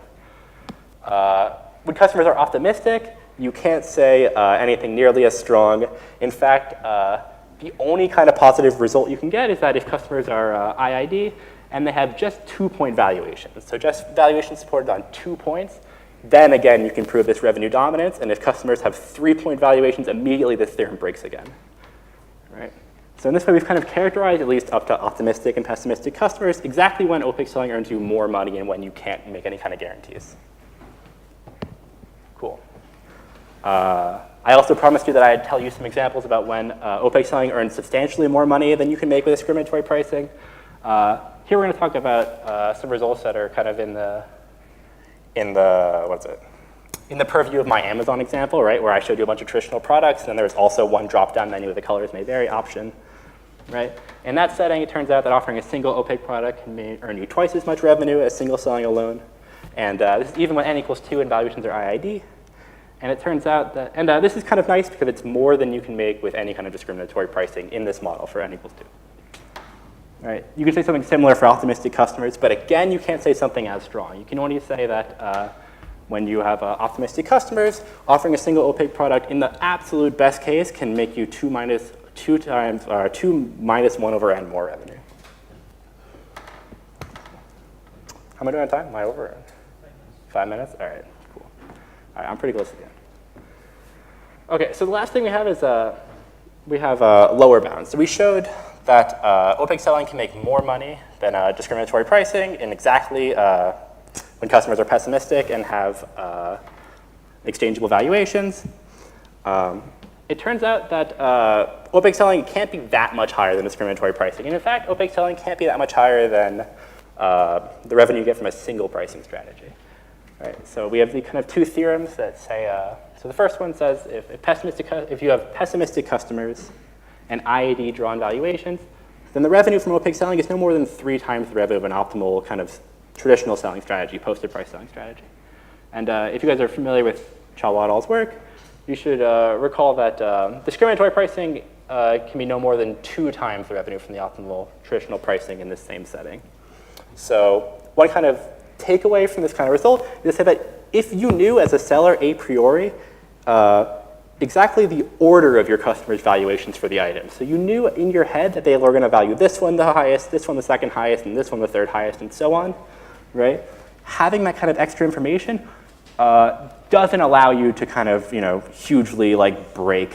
When customers are optimistic, you can't say anything nearly as strong. In fact, the only kind of positive result you can get is that if customers are IID and they have just 2-point valuations, so just valuations supported on 2 points, then again you can prove this revenue dominance. And if customers have 3-point valuations, immediately this theorem breaks again. Right? So in this way, we've kind of characterized, at least up to optimistic and pessimistic customers, exactly when opaque selling earns you more money and when you can't make any kind of guarantees. Cool. I also promised you that I'd tell you some examples about when opaque selling earns substantially more money than you can make with discriminatory pricing. Here we're going to talk about some results that are kind of in the purview of my Amazon example, right, where I showed you a bunch of traditional products, and then there's also one drop-down menu with the colors may vary option, right? In that setting, it turns out that offering a single opaque product can earn you twice as much revenue as single selling alone, and this is even when n equals 2 and valuations are IID. And it turns out that, and this is kind of nice because it's more than you can make with any kind of discriminatory pricing in this model for n equals 2. Right? You can say something similar for optimistic customers, but again, you can't say something as strong. You can only say that when you have optimistic customers, offering a single opaque product in the absolute best case can make you 2 minus 1 over n more revenue. How am I doing on time? Am I over? 5 minutes? All right. All right, I'm pretty close again. Okay, so the last thing we have is we have lower bounds. So we showed that opaque selling can make more money than discriminatory pricing in exactly when customers are pessimistic and have exchangeable valuations. It turns out that opaque selling can't be that much higher than discriminatory pricing. And in fact, opaque selling can't be that much higher than the revenue you get from a single pricing strategy. Right, so we have the kind of two theorems that say, so the first one says if you have pessimistic customers and IAD drawn valuations, then the revenue from opaque selling is no more than 3 times the revenue of an optimal kind of traditional selling strategy, posted price selling strategy. And if you guys are familiar with Chawatall's work, you should recall that discriminatory pricing can be no more than 2 times the revenue from the optimal traditional pricing in this same setting. So one kind of takeaway from this kind of result is to say that if you knew as a seller a priori exactly the order of your customers' valuations for the items, so you knew in your head that they were going to value this one the highest, this one the second highest, and this one the third highest, and so on, right? Having that kind of extra information doesn't allow you to kind of, hugely like break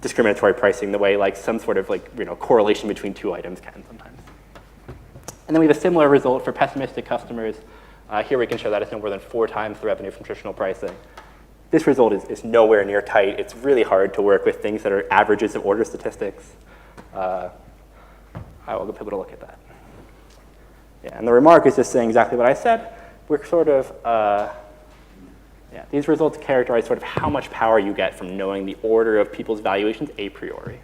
discriminatory pricing the way like some sort of like, correlation between 2 items can sometimes. And then we have a similar result for pessimistic customers. Here we can show that it's no more than 4 times the revenue from traditional pricing. This result is nowhere near tight. It's really hard to work with things that are averages of order statistics. I will be able to look at that. Yeah, and the remark is just saying exactly what I said, we're sort of, these results characterize sort of how much power you get from knowing the order of people's valuations a priori.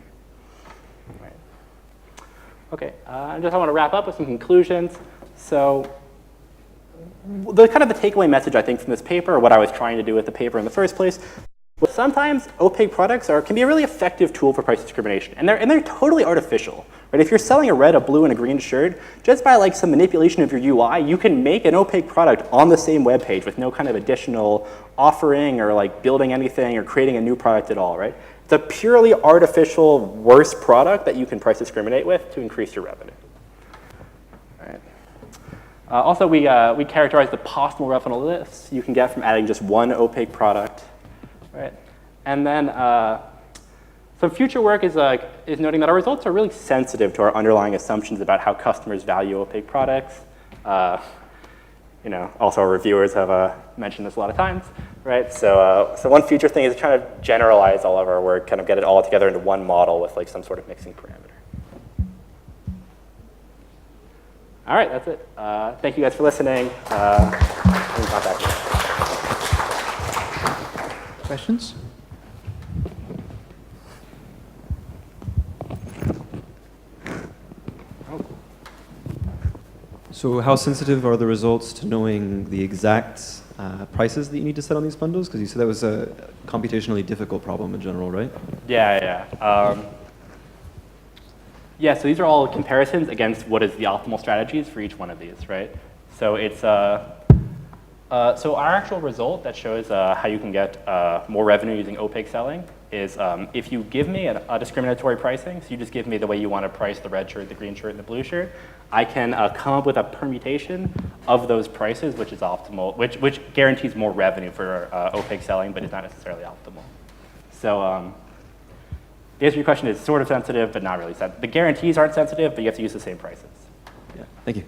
Right. Okay, I want to wrap up with some conclusions. So the kind of the takeaway message, I think, from this paper, or what I was trying to do with the paper in the first place, was sometimes opaque products can be a really effective tool for price discrimination, and they're totally artificial. Right? If you're selling a red, a blue, and a green shirt, just by like some manipulation of your UI, you can make an opaque product on the same web page with no kind of additional offering or like building anything or creating a new product at all. Right? It's a purely artificial, worse product that you can price discriminate with to increase your revenue. Also, we characterize the possible revenue lifts you can get from adding just one opaque product, right? And then some future work is noting that our results are really sensitive to our underlying assumptions about how customers value opaque products. Also our reviewers have mentioned this a lot of times, right? So one future thing is trying to generalize all of our work, kind of get it all together into one model with like some sort of mixing parameter. All right, that's it. Thank you guys for listening. Questions? So how sensitive are the results to knowing the exact prices that you need to set on these bundles? Because you said that was a computationally difficult problem in general, right? Yeah. So these are all comparisons against what is the optimal strategies for each one of these, right? So it's so our actual result that shows how you can get more revenue using opaque selling is if you give me a discriminatory pricing, so you just give me the way you want to price the red shirt, the green shirt, and the blue shirt, I can come up with a permutation of those prices, which is optimal, which guarantees more revenue for opaque selling, but is not necessarily optimal. So the answer to your question is sort of sensitive, but not really sensitive. The guarantees aren't sensitive, but you have to use the same prices. Yeah, thank you.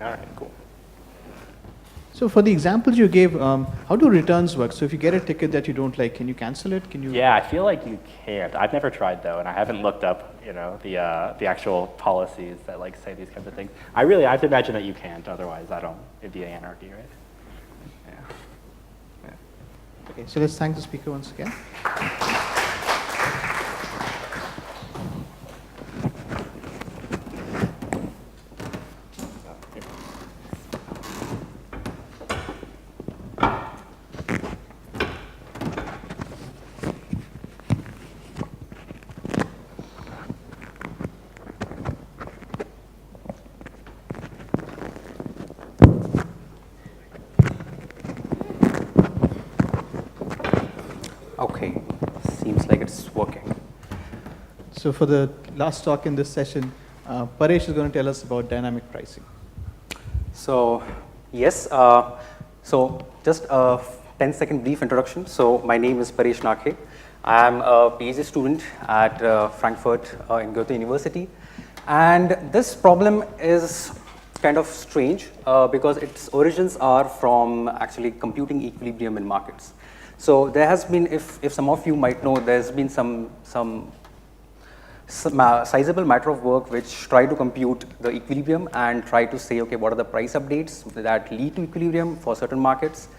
All right, cool. So for the examples you gave, how do returns work? So if you get a ticket that you don't like, can you cancel it? Can you? Yeah, I feel like you can't. I've never tried though, and I haven't looked up, the actual policies that like say these kinds of things. I have to imagine that you can't. Otherwise, it'd be anarchy, right? Okay, so let's thank the speaker once again. Okay, seems like it's working. So for the last talk in this session, Paresh is going to tell us about dynamic pricing. So yes, so just a 10-second brief introduction. So my name is Paresh Nakhe. I am a PhD student at Frankfurt in Goethe University. And this problem is kind of strange because its origins are from actually computing equilibrium in markets. So there has been, if some of you might know, there's been some sizable matter of work which try to compute the equilibrium and try to say, okay, what are the price updates that lead to equilibrium for certain markets?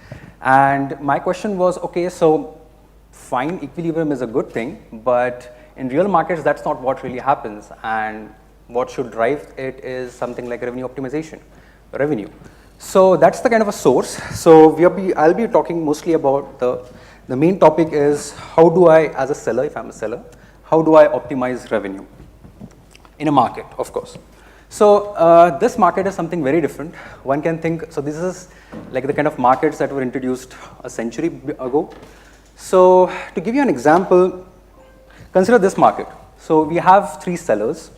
And my question was, okay, so fine, equilibrium is a good thing, but in real markets, that's not what really happens. And what should drive it is something like revenue optimization, revenue. So that's the kind of a source. So I'll be talking mostly about the main topic is how do I, as a seller, if I'm a seller, how do I optimize revenue in a market, of course. So this market is something very different. One can think, so this is like the kind of markets that were introduced a century ago. So to give you an example, consider this market. So we have 3 sellers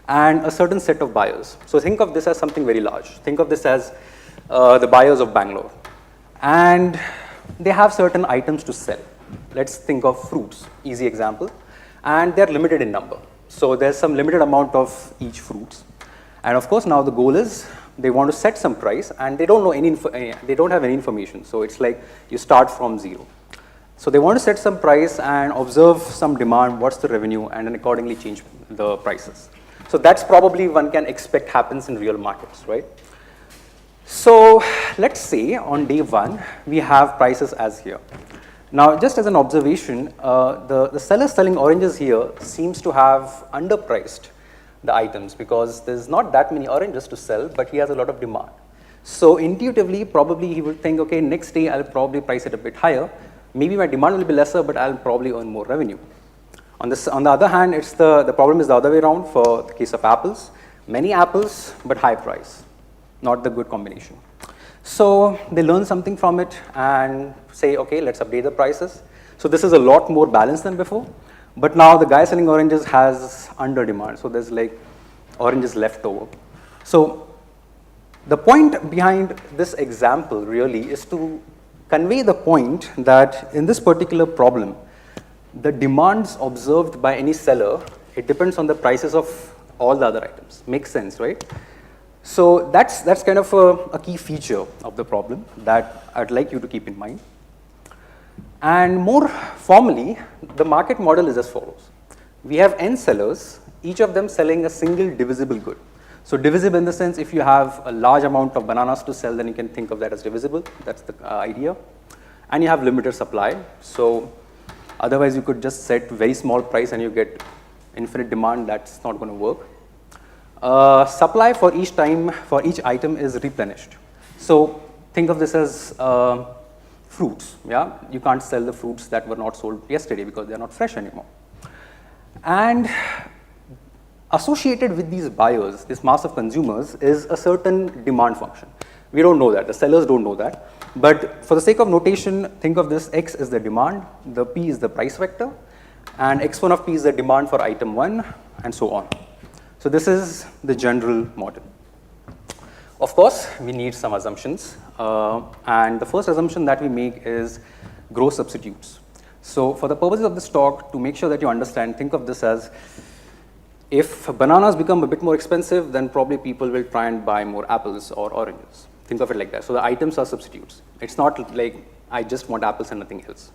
and a certain set of buyers. So think of this as something very large. Think of this as the buyers of Bangalore. And they have certain items to sell. Let's think of fruits, easy example. And they're limited in number. So there's some limited amount of each fruits. And of course, now the goal is they want to set some price and they don't know they don't have any information. So it's like you start from 0. So they want to set some price and observe some demand, what's the revenue, and then accordingly change the prices. So that's probably one can expect happens in real markets, right? So let's say on day one, we have prices as here. Now, just as an observation, the seller selling oranges here seems to have underpriced the items because there's not that many oranges to sell, but he has a lot of demand. So intuitively, probably he would think, okay, next day I'll probably price it a bit higher. Maybe my demand will be lesser, but I'll probably earn more revenue. On the other hand, the problem is the other way around for the case of apples. Many apples, but high price. Not the good combination. So they learn something from it and say, okay, let's update the prices. So this is a lot more balanced than before. But now the guy selling oranges has under demand. So there's like oranges left over. So the point behind this example really is to convey the point that in this particular problem, the demands observed by any seller, it depends on the prices of all the other items. Makes sense, right? So that's kind of a key feature of the problem that I'd like you to keep in mind. And more formally, the market model is as follows. We have n sellers, each of them selling a single divisible good. So divisible in the sense, if you have a large amount of bananas to sell, then you can think of that as divisible. That's the idea. And you have limited supply. So otherwise, you could just set very small price and you get infinite demand. That's not going to work. Supply for each item is replenished. So think of this as fruits. Yeah, you can't sell the fruits that were not sold yesterday because they are not fresh anymore. And associated with these buyers, this mass of consumers, is a certain demand function. We don't know that. The sellers don't know that. But for the sake of notation, think of this: X is the demand, the P is the price vector, and X1 of P is the demand for item 1, and so on. So this is the general model. Of course, we need some assumptions. And the first assumption that we make is gross substitutes. So for the purposes of this talk, to make sure that you understand, think of this as, if bananas become a bit more expensive, then probably people will try and buy more apples or oranges. Think of it like that. So the items are substitutes. It's not like I just want apples and nothing else,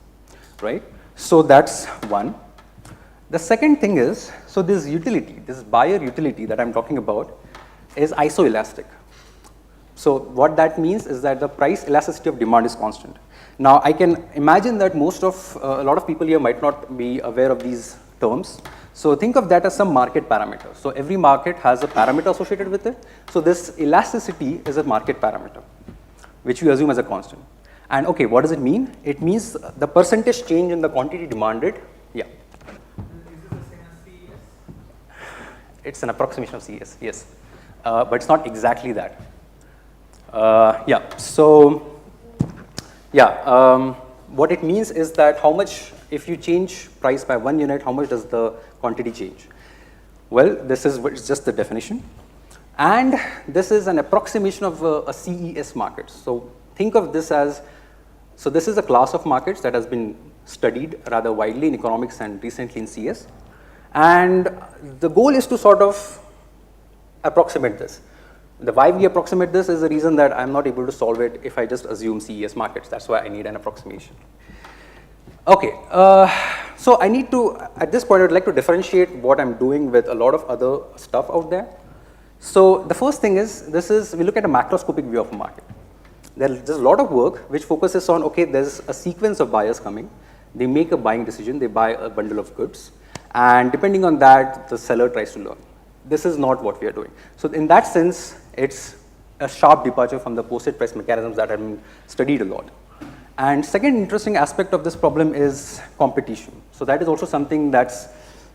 right? So that's one. The second thing is, so this utility, this buyer utility that I'm talking about is isoelastic. So what that means is that the price elasticity of demand is constant. Now I can imagine that a lot of people here might not be aware of these terms. So think of that as some market parameter. So every market has a parameter associated with it. So this elasticity is a market parameter, which we assume as a constant. And okay, what does it mean? It means the percentage change in the quantity demanded. Yeah. Is it the same as CES? It's an approximation of CES, yes. But it's not exactly that. What it means is that how much, if you change price by 1 unit, how much does the quantity change? Well, this is just the definition. And this is an approximation of a CES market. So think of this as, so this is a class of markets that has been studied rather widely in economics and recently in CS. And the goal is to sort of approximate this. The why we approximate this is the reason that I'm not able to solve it if I just assume CES markets. That's why I need an approximation. Okay, so I need to, at this point, I'd like to differentiate what I'm doing with a lot of other stuff out there. So the first thing is, we look at a macroscopic view of a market. There's a lot of work which focuses on, okay, there's a sequence of buyers coming. They make a buying decision, they buy a bundle of goods. And depending on that, the seller tries to learn. This is not what we are doing. So in that sense, it's a sharp departure from the posted price mechanisms that have been studied a lot. And second interesting aspect of this problem is competition. So that is also something that's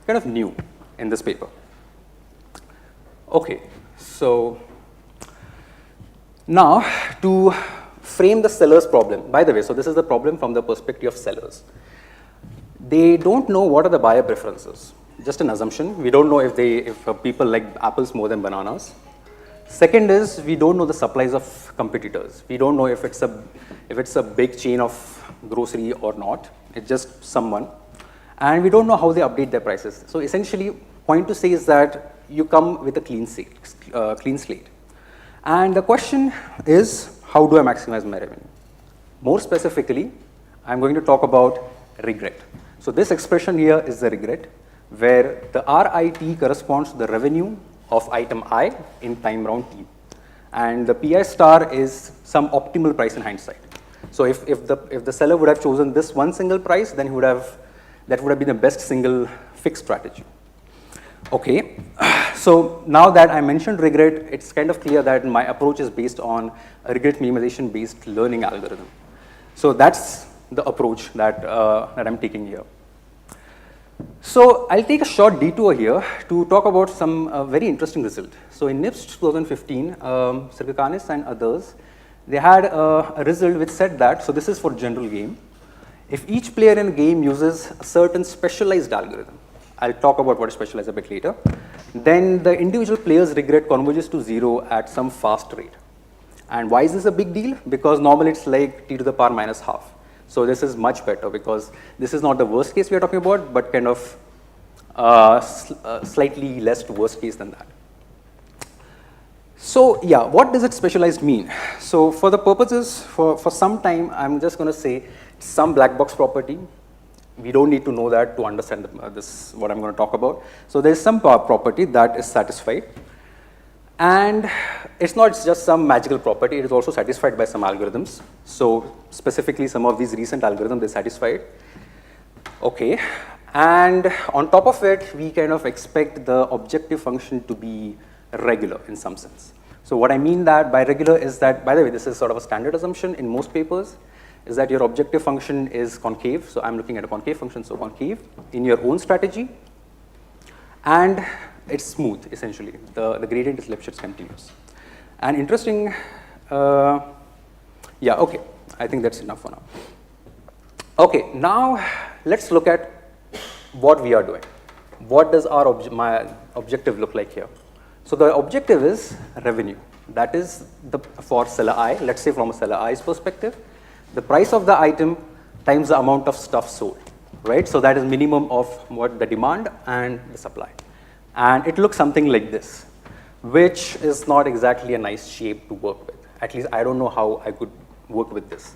kind of new in this paper. Okay, so now to frame the seller's problem. By the way, so this is the problem from the perspective of sellers. They don't know what are the buyer preferences. Just an assumption. We don't know if people like apples more than bananas. Second is, we don't know the supplies of competitors. We don't know if it's a big chain of grocery or not. It's just someone. And we don't know how they update their prices. So essentially, point to say is that you come with a clean slate. And the question is, how do I maximize my revenue? More specifically, I'm going to talk about regret. So this expression here is the regret, where the RIT corresponds to the revenue of item I in time round T. And the PI star is some optimal price in hindsight. So if the seller would have chosen this one single price, then that would have been the best single fixed strategy. Okay, so now that I mentioned regret, it's kind of clear that my approach is based on a regret minimization based learning algorithm. So that's the approach that I'm taking here. So I'll take a short detour here to talk about some very interesting result. So in NIPS 2015, Sirkakanis and others, they had a result which said that, so this is for general game, if each player in a game uses a certain specialized algorithm, I'll talk about what is specialized a bit later, then the individual player's regret converges to 0 at some fast rate. And why is this a big deal? Because normally it's like t to the power minus half. So this is much better because this is not the worst case we are talking about, but kind of slightly less worst case than that. So yeah, what does it specialized mean? So for the purposes, for some time, I'm just going to say some black box property. We don't need to know that to understand this, what I'm going to talk about. So there's some property that is satisfied. And it's not just some magical property, it is also satisfied by some algorithms. So specifically some of these recent algorithms, they satisfied. Okay, and on top of it, we kind of expect the objective function to be regular in some sense. So what I mean that by regular is that, by the way, this is sort of a standard assumption in most papers, is that your objective function is concave. So I'm looking at a concave function, so concave in your own strategy. And it's smooth, essentially. The gradient is Lipschitz continuous. And interesting, yeah, okay. I think that's enough for now. Okay, now let's look at what we are doing. What does our my objective look like here? So the objective is revenue. That is for seller I, let's say from a seller I's perspective, the price of the item times the amount of stuff sold, right? So that is minimum of what the demand and the supply. And it looks something like this, which is not exactly a nice shape to work with. At least I don't know how I could work with this.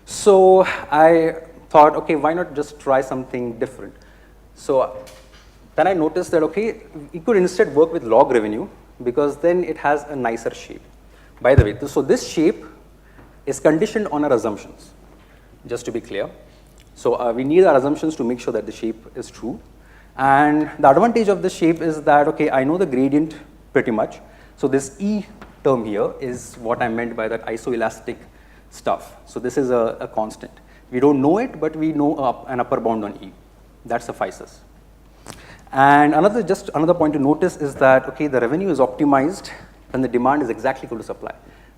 So I thought, okay, why not just try something different? So then I noticed that, okay, you could instead work with log revenue because then it has a nicer shape. By the way, so this shape is conditioned on our assumptions, just to be clear. So we need our assumptions to make sure that the shape is true. And the advantage of this shape is that, okay, I know the gradient pretty much. So this E term here is what I meant by that isoelastic stuff. So this is a constant. We don't know it, but we know an upper bound on E. That suffices. And another point to notice is that, okay, the revenue is optimized when the demand is exactly equal to supply.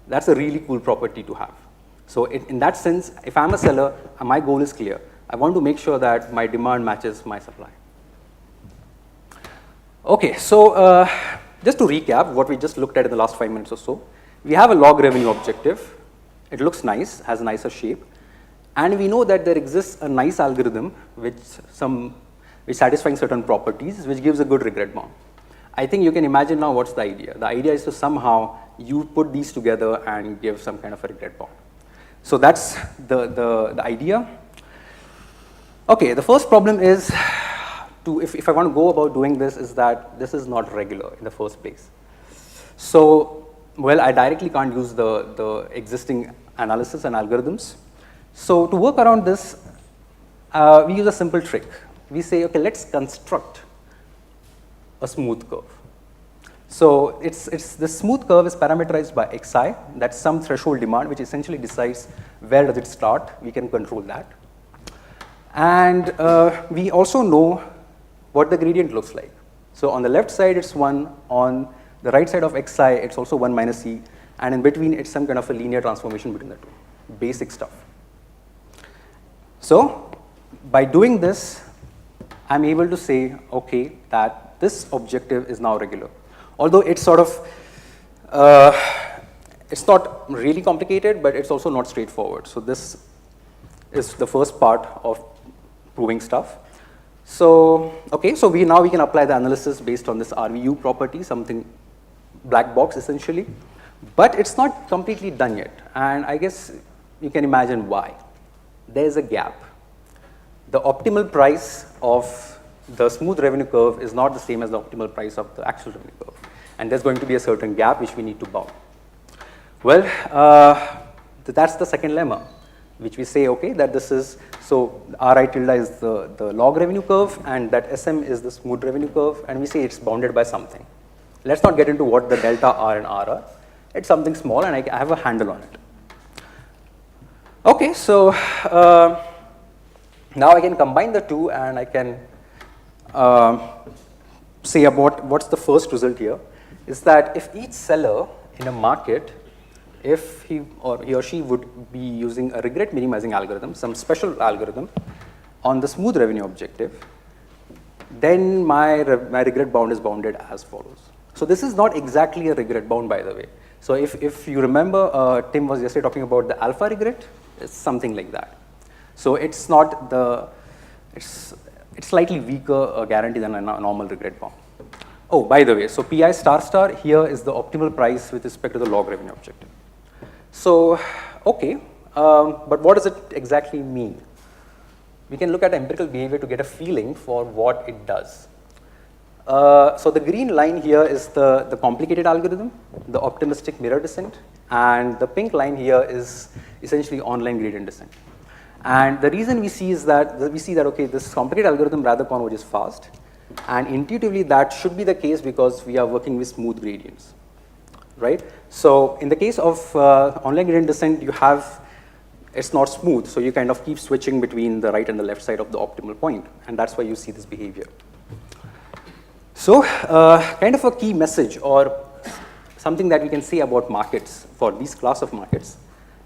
That's a really cool property to have. So in that sense, if I'm a seller, my goal is clear. I want to make sure that my demand matches my supply. Okay, so just to recap what we just looked at in the last 5 minutes or so, we have a log revenue objective. It looks nice, has a nicer shape. And we know that there exists a nice algorithm which satisfying certain properties, which gives a good regret bound. I think you can imagine now what's the idea. The idea is to somehow you put these together and give some kind of a regret bound. So that's the idea. Okay, the first problem is, if I want to go about doing this, is that this is not regular in the first place. So, well, I directly can't use the existing analysis and algorithms. So to work around this, we use a simple trick. We say, okay, let's construct a smooth curve. So the smooth curve is parameterized by xi. That's some threshold demand, which essentially decides where does it start. We can control that. And we also know what the gradient looks like. So on the left side, it's 1. On the right side of xi, it's also 1 minus e. And in between, it's some kind of a linear transformation between the two. Basic stuff. So by doing this, I'm able to say, okay, that this objective is now regular. Although it's sort of, it's not really complicated, but it's also not straightforward. So this is the first part of proving stuff. So, okay, so now we can apply the analysis based on this RVU property, something black box essentially. But it's not completely done yet. And I guess you can imagine why. There's a gap. The optimal price of the smooth revenue curve is not the same as the optimal price of the actual revenue curve. and there's going to be a certain gap which we need to bound. Well, that's the second lemma, which we say, okay, that this is, so Ri tilde is the log revenue curve, and that Sm is the smooth revenue curve, and we say it's bounded by something. Let's not get into what the delta R and R are. It's something small, and I have a handle on it. Okay, so now I can combine the two, and I can say about what's the first result here, is that if each seller in a market, if he or she would be using a regret minimizing algorithm, some special algorithm on the smooth revenue objective, then my regret bound is bounded as follows. So this is not exactly a regret bound, by the way. So if you remember, Tim was yesterday talking about the alpha regret, it's something like that. So it's not the, it's slightly weaker guarantee than a normal regret bound. Oh, by the way, so Pi star star here is the optimal price with respect to the log revenue objective. So, okay, but what does it exactly mean? We can look at empirical behavior to get a feeling for what it does. So the green line here is the complicated algorithm, the optimistic mirror descent, and the pink line here is essentially online gradient descent. And the reason we see is that, okay, this complicated algorithm rather converges fast, and intuitively that should be the case because we are working with smooth gradients, right? So in the case of online gradient descent, you have, it's not smooth, so you kind of keep switching between the right and the left side of the optimal point, and that's why you see this behavior. So kind of a key message or something that we can say about markets for these class of markets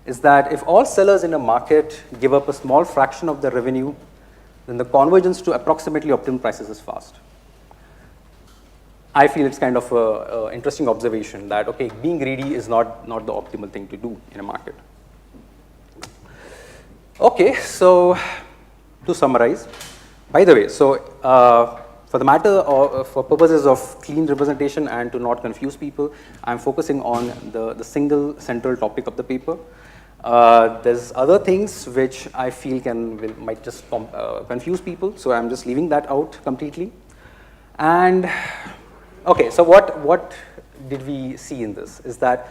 is that if all sellers in a market give up a small fraction of their revenue, then the convergence to approximately optimal prices is fast. I feel it's kind of an interesting observation that, okay, being greedy is not the optimal thing to do in a market. Okay, so to summarize, by the way, so for the matter of, for purposes of clean representation and to not confuse people, I'm focusing on the single central topic of the paper. There's other things which I feel might just confuse people, so I'm just leaving that out completely. And okay, so what did we see in this? Is that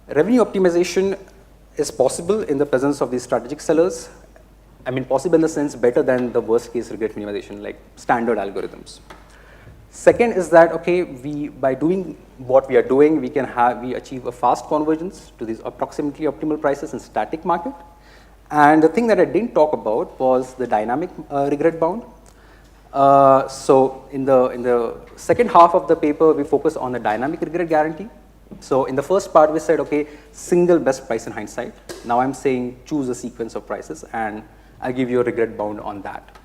revenue optimization is possible in the presence of these strategic sellers. I mean, possible in the sense better than the worst case regret minimization, like standard algorithms. Second is that, okay, by doing what we are doing, we achieve a fast convergence to these approximately optimal prices in static market. And the thing that I didn't talk about was the dynamic regret bound. So in the second half of the paper, we focus on the dynamic regret guarantee. So in the first part, we said, okay, single best price in hindsight. Now I'm saying choose a sequence of prices, and I'll give you a regret bound on that.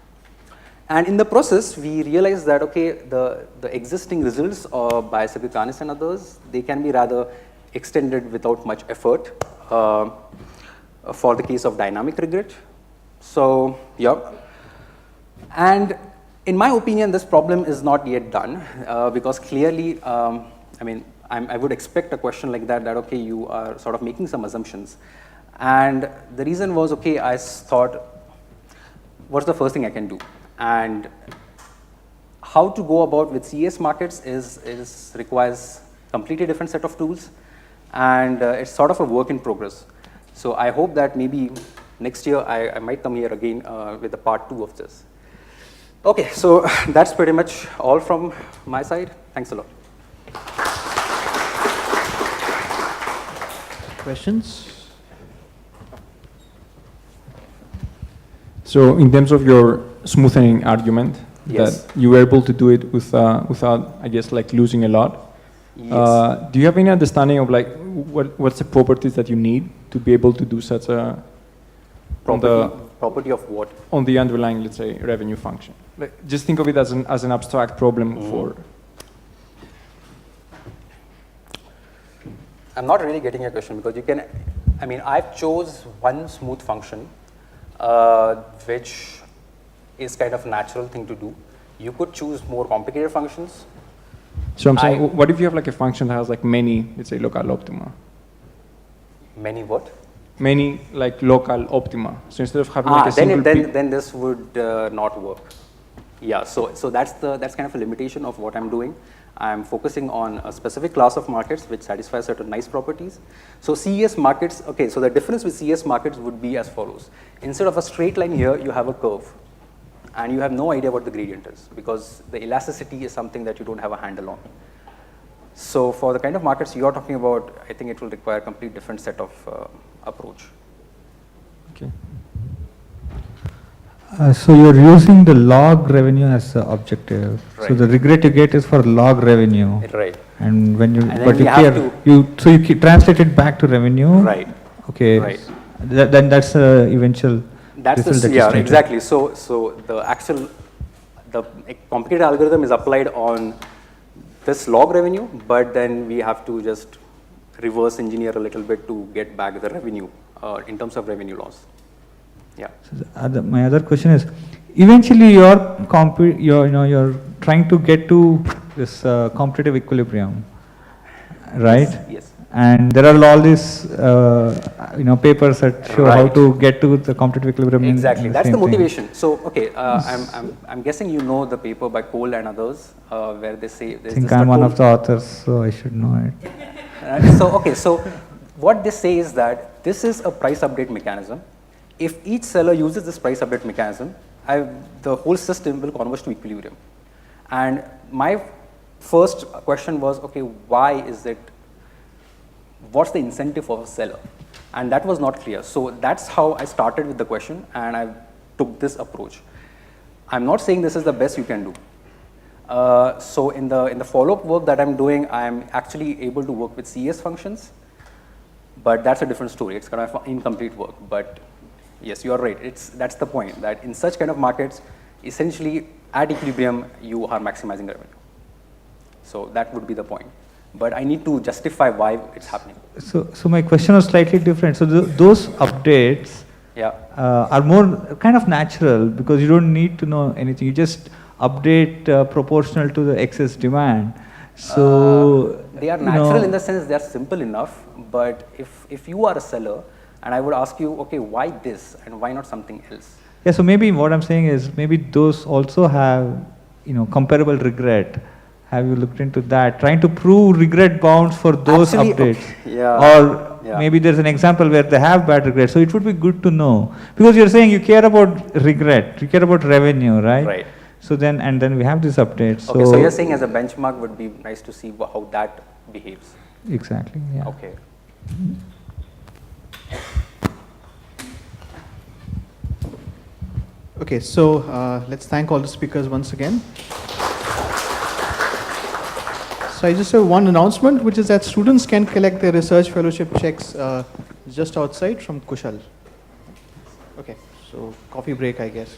And in the process, we realized that, okay, the existing results by Suksompong and others, they can be rather extended without much effort for the case of dynamic regret. So, yeah. And in my opinion, this problem is not yet done because clearly, I mean, I would expect a question like that, okay, you are sort of making some assumptions. And the reason was, okay, I thought, what's the first thing I can do? And how to go about with CES markets requires completely different set of tools, and it's sort of a work in progress. So I hope that maybe next year I might come here again with the part 2 of this. Okay, so that's pretty much all from my side. Thanks a lot. Questions? So in terms of your smoothing argument, yes, that you were able to do it without, I guess, like losing a lot. Yes. Do you have any understanding of like what's the properties that you need to be able to do such a property of what? On the underlying, let's say, revenue function. Like, just think of it as an abstract problem for. I'm not really getting your question because you can, I mean, I've chose one smooth function, which is kind of a natural thing to do. You could choose more complicated functions. So I'm saying, what if you have like a function that has like many, let's say, local optima? Many what? Many like local optima. So instead of having like a single then this would not work. Yeah, so that's kind of a limitation of what I'm doing. I'm focusing on a specific class of markets which satisfy certain nice properties. So CES markets, okay, so the difference with CES markets would be as follows. Instead of a straight line here, you have a curve. And you have no idea what the gradient is because the elasticity is something that you don't have a handle on. So for the kind of markets you are talking about, I think it will require a complete different set of approach. Okay. So you're using the log revenue as the objective. Right. So the regret you get is for log revenue. Right. And when you, And but then you translate it back to revenue. Right. Okay. Right. Then that's the eventual. That's result the, that you yeah, stated. exactly. So the complicated algorithm is applied on this log revenue, but then we have to just reverse engineer a little bit to get back the revenue in terms of revenue loss. Yeah. So my other question is, eventually you're trying to get to this competitive equilibrium, right? Yes. And there are all these papers that show how Right. to get to the competitive equilibrium. Exactly. That's the same thing. motivation. So okay, I'm guessing you know the paper by Cole and others where they say I there's think this I'm one of control- the authors, so I should know it. So what they say is that this is a price update mechanism. If each seller uses this price update mechanism, the whole system will converge to equilibrium. And my first question was, okay, why is it? What's the incentive of a seller? And that was not clear. So that's how I started with the question, and I took this approach. I'm not saying this is the best you can do. So in the follow-up work that I'm doing, I'm actually able to work with CES functions, but that's a different story. It's kind of incomplete work. But yes, you are right. That's the point, that in such kind of markets, essentially at equilibrium, you are maximizing revenue. So that would be the point. But I need to justify why it's happening. So my question was slightly different. So those updates Yeah. are more kind of natural because you don't need to know anything. You just update proportional to the excess demand. So They are natural in the sense they are simple enough. But if you are a seller, and I would ask you, okay, why this and why not something else? Yeah. So maybe what I'm saying is maybe those also have comparable regret. Have you looked into that? Trying to prove regret bounds for those Actually, updates. okay, yeah. Or Yeah. maybe there's an example where they have bad regret. So it would be good to know. Because you're saying you care about regret, you care about revenue, right? Right. So then we have this update. Okay, so you're saying as a benchmark would be nice to see how that behaves. Exactly, yeah. Okay. Okay, so let's thank all the speakers once again. So I just have one announcement, which is that students can collect their research fellowship checks just outside from Kushal. Okay, so coffee break, I guess.